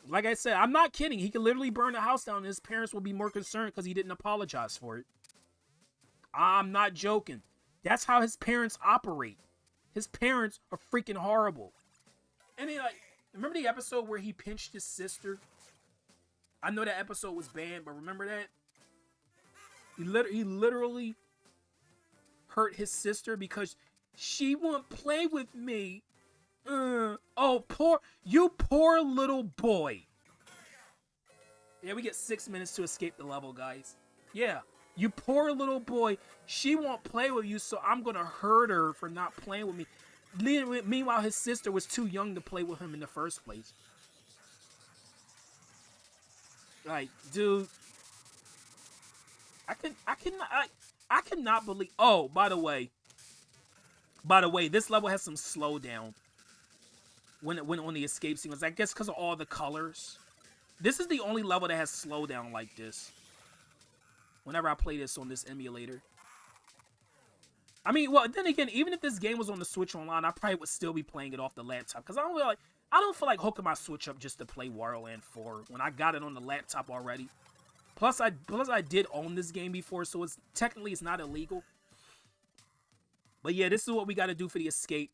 Like I said, I'm not kidding. He could literally burn the house down and his parents will be more concerned because he didn't apologize for it. I'm not joking. That's how his parents operate. His parents are freaking horrible. And then, like, remember the episode where he pinched his sister? I know that episode was banned, but remember that? He literally hurt his sister because she won't play with me. Oh, poor little boy. Yeah, we get 6 minutes to escape the level, guys. Yeah, you poor little boy. She won't play with you, so I'm gonna hurt her for not playing with me. Meanwhile, his sister was too young to play with him in the first place. Like, dude, I cannot believe. Oh, by the way, this level has some slowdown when on the escape sequence. I guess because of all the colors. This is the only level that has slowdown like this. Whenever I play this on this emulator. I mean, well, then again, even if this game was on the Switch Online, I probably would still be playing it off the laptop. Because I don't feel like hooking my Switch up just to play Wario Land 4 when I got it on the laptop already. Plus I did own this game before, so technically it's not illegal. But yeah, this is what we got to do for the escape.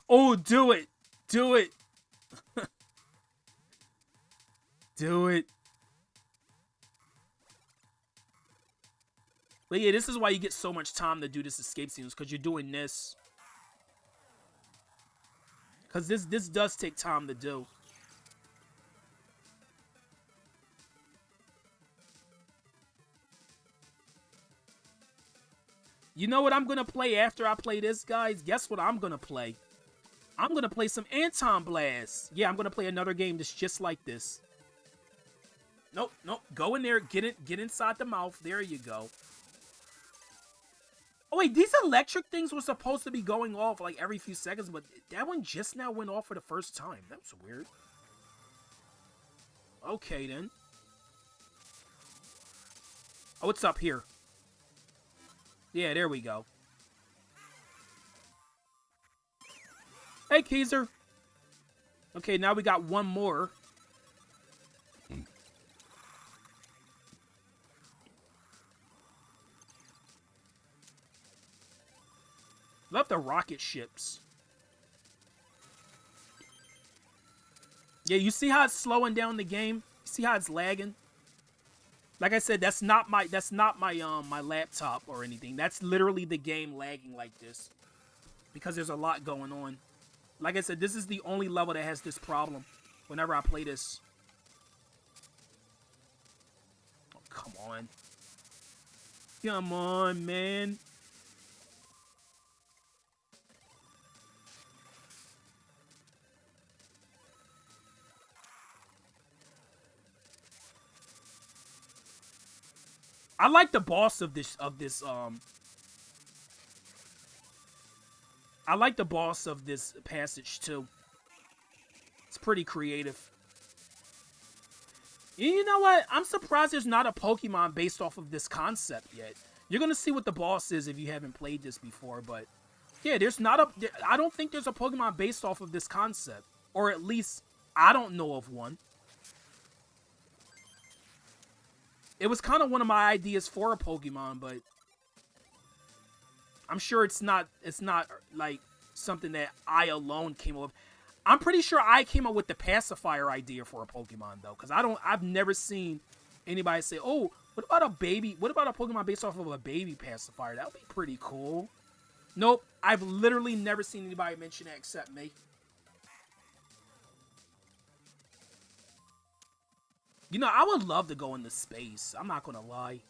Oh, do it. Do it. do it. But yeah, this is why you get so much time to do this escape sequence, because you're doing this. Because this does take time to do. You know what I'm going to play after I play this, guys? Guess what I'm going to play? I'm going to play some Anton Blast. Yeah, I'm going to play another game that's just like this. Nope, nope. Go in there. Get inside the mouth. There you go. Oh, wait. These electric things were supposed to be going off like every few seconds, but that one just now went off for the first time. That's weird. Okay, then. Oh, it's up here. Yeah, there we go. Hey, Keezer. Okay, now we got one more. Love the rocket ships. Yeah, you see how it's slowing down the game? You see how it's lagging? Like I said, that's not my my laptop or anything. That's literally the game lagging like this. Because there's a lot going on. Like I said, this is the only level that has this problem whenever I play this. Oh, come on. Come on, man. I like the boss of this I like the boss of this passage too. It's pretty creative. You know what? I'm surprised there's not a Pokemon based off of this concept yet. You're gonna see what the boss is if you haven't played this before, but yeah, there's not a. I don't think there's a Pokemon based off of this concept, or at least I don't know of one. It was kind of one of my ideas for a Pokemon, but I'm sure it's not like something that I alone came up with. I'm pretty sure I came up with the pacifier idea for a Pokemon though, because I've never seen anybody say, "Oh, what about a baby? What about a Pokemon based off of a baby pacifier? That would be pretty cool." Nope, I've literally never seen anybody mention that except me. You know, I would love to go into space. I'm not gonna lie.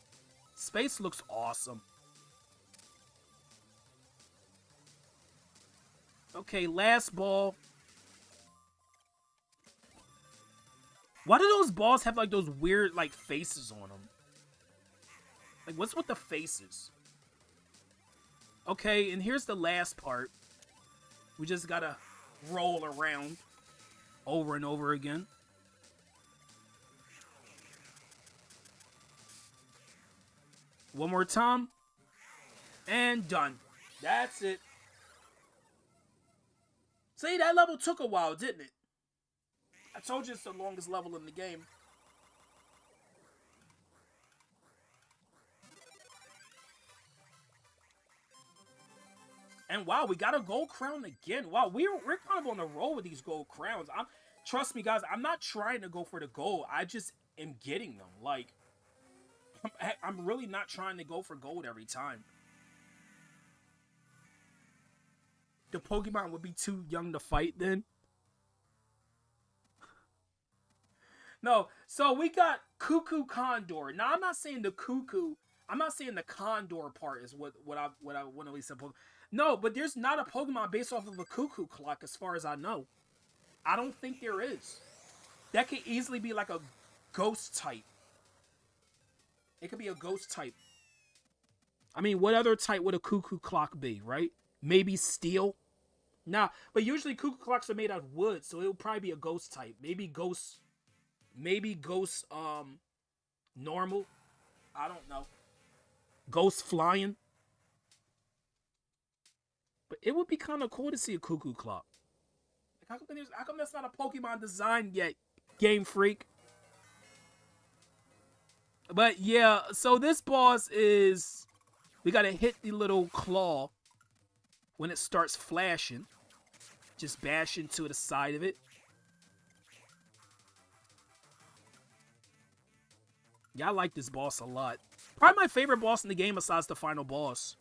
Space looks awesome. Okay, last ball. Why do those balls have like those weird like faces on them? Like, what's with the faces? Okay, and here's the last part. We just gotta roll around over and over again. One more time. And done. That's it. See, that level took a while, didn't it? I told you it's the longest level in the game. And wow, we got a gold crown again. Wow, we're kind of on the roll with these gold crowns. Trust me, guys, I'm not trying to go for the gold. I just am getting them. Like, I'm really not trying to go for gold every time. The Pokemon would be too young to fight then. No, so we got Cuckoo Condor. Now I'm not saying the Cuckoo. I'm not saying the Condor part is what I want to say. No, but there's not a Pokemon based off of a Cuckoo Clock as far as I know. I don't think there is. That could easily be like a ghost type. It could be a ghost type. I mean, what other type would a Cuckoo Clock be, right? Maybe steel? Nah, but usually Cuckoo Clocks are made out of wood, so it would probably be a ghost type. Maybe ghost, normal. I don't know. Ghost flying. But it would be kind of cool to see a Cuckoo Clock. Like, how come that's not a Pokemon design yet, Game Freak? But yeah, so this boss is... We gotta hit the little claw when it starts flashing. Just bash into the side of it. Yeah, I like this boss a lot. Probably my favorite boss in the game besides the final boss.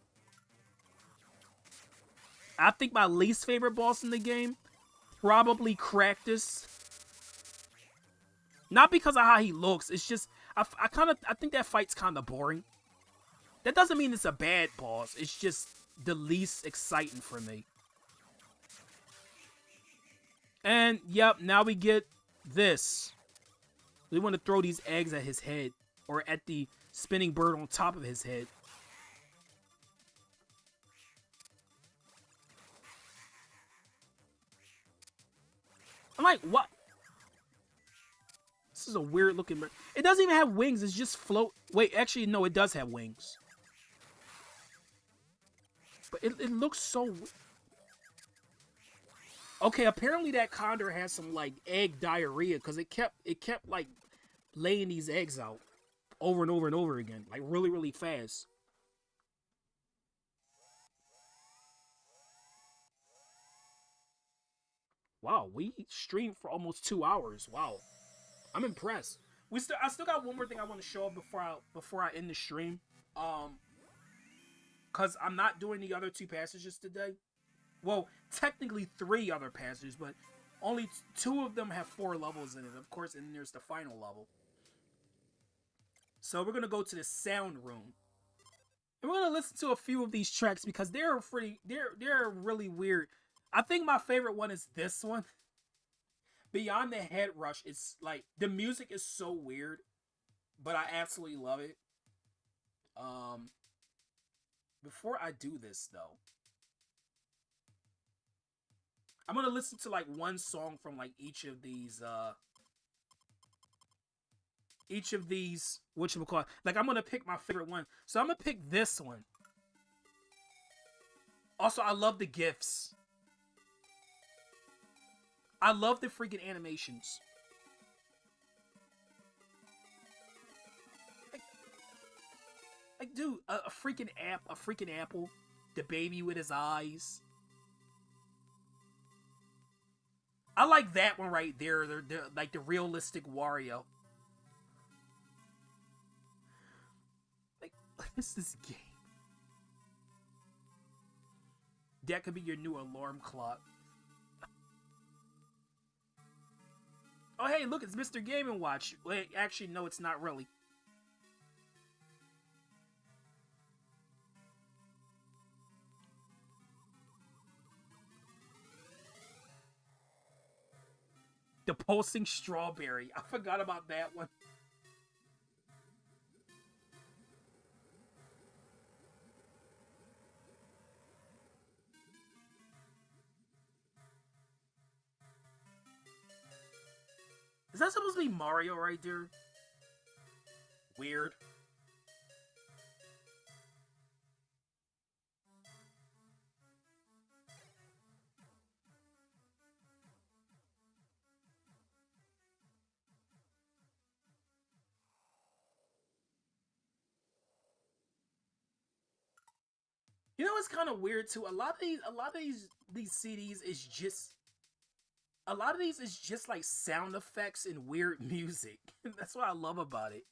I think my least favorite boss in the game, probably Cractus. Not because of how he looks. It's just I think that fight's kind of boring. That doesn't mean it's a bad boss. It's just the least exciting for me. And yep, now we get this. We want to throw these eggs at his head, or at the spinning bird on top of his head. I'm like, what? This is a weird looking bird. It doesn't even have wings. It's just float. Wait, actually, no, it does have wings. But it looks so... Okay, apparently that condor has some, like, egg diarrhea, because it kept, like, laying these eggs out over and over and over again. Like, really, really fast. Wow, we streamed for almost 2 hours. Wow. I'm impressed. I still got one more thing I want to show off before I end the stream. Cause I'm not doing the other 2 passages today. Well, technically 3 other passages, but only 2 of them have 4 levels in it. Of course, and then there's the final level. So we're gonna go to the sound room, and we're gonna listen to a few of these tracks because they're really weird. I think my favorite one is this one. Beyond the Head Rush, it's like the music is so weird, but I absolutely love it. Before I do this though, I'm gonna listen to like one song from like each of these whatchamacallit. Like I'm gonna pick my favorite one. So I'm gonna pick this one. Also, I love the GIFs. I love the freaking animations. Like dude, a freaking apple, the baby with his eyes. I like that one right there. They're like the realistic Wario. Like, what is this game? That could be your new alarm clock. Oh, hey, look, it's Mr. Game & Watch. Wait, actually, no, it's not really. The pulsing strawberry. I forgot about that one. Is that supposed to be Mario right there? Weird. You know what's kind of weird too? A lot of these CDs is just a lot of these is just like sound effects and weird music. That's what I love about it.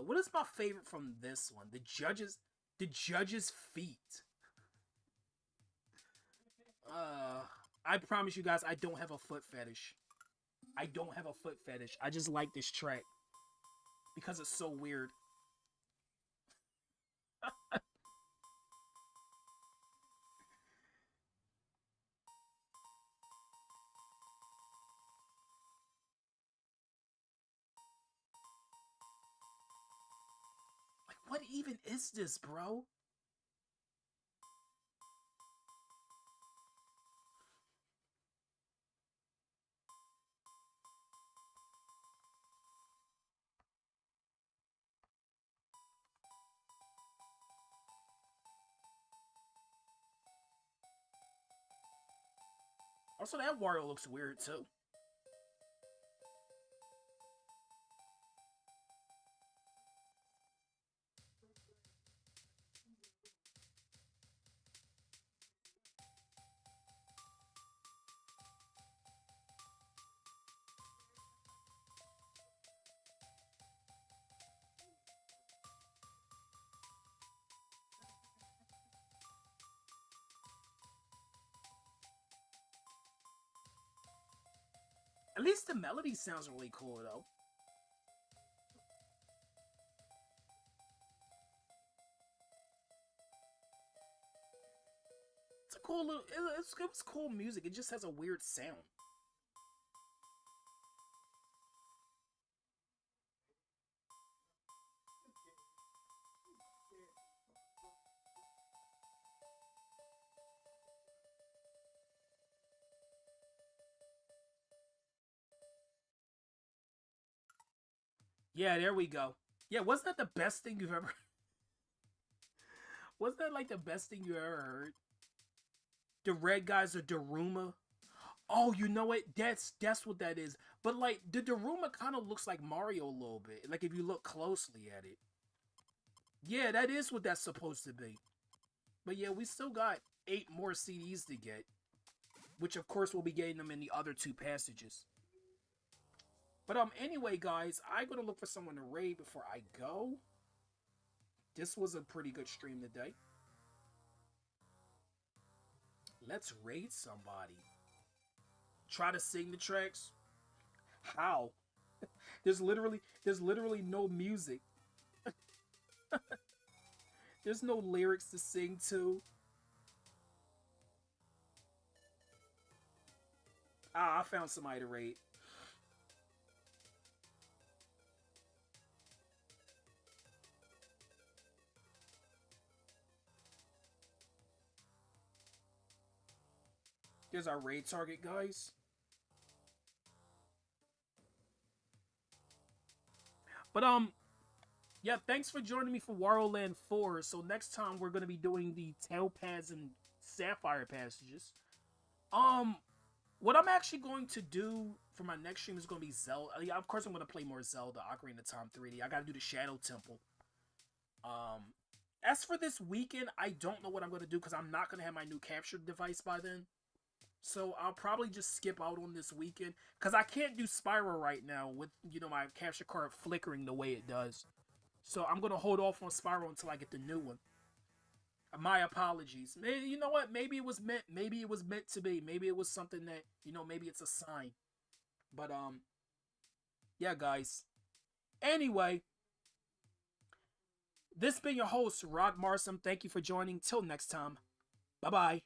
What is my favorite from this one? The judge's feet. I promise you guys, I don't have a foot fetish. I don't have a foot fetish. I just like this track because it's so weird. Like, what even is this, bro? Also, that Wario looks weird too. At least the melody sounds really cool, though. It's a cool little. It's cool music. It just has a weird sound. Yeah, there we go. Yeah, wasn't that the best thing you've ever? Wasn't that like the best thing you ever heard? The red guys are Daruma. Oh, you know what? That's what that is. But like the Daruma kind of looks like Mario a little bit. Like if you look closely at it. Yeah, that is what that's supposed to be. But yeah, we still got 8 more CDs to get, which of course we'll be getting them in the other 2 passages. But anyway, guys, I'm gonna look for someone to raid before I go. This was a pretty good stream today. Let's raid somebody. Try to sing the tracks. How? There's literally no music. There's no lyrics to sing to. Ah, I found somebody to raid. There's our raid target, guys. But yeah, thanks for joining me for Wario Land 4. So next time we're gonna be doing the Topaz and Sapphire passages. Um, what I'm actually going to do for my next stream is gonna be Zelda. Yeah, of course I'm gonna play more Zelda, Ocarina of Time 3D. I gotta do the Shadow Temple. Um, as for this weekend, I don't know what I'm gonna do because I'm not gonna have my new capture device by then. So I'll probably just skip out on this weekend because I can't do Spyro right now with my capture card flickering the way it does. So I'm gonna hold off on Spyro until I get the new one. My apologies. Maybe, you know what? Maybe it was meant. Maybe it was meant to be. Maybe it was something that maybe it's a sign. But yeah, guys. Anyway, this been your host, Rod Marsum. Thank you for joining. Till next time. Bye bye.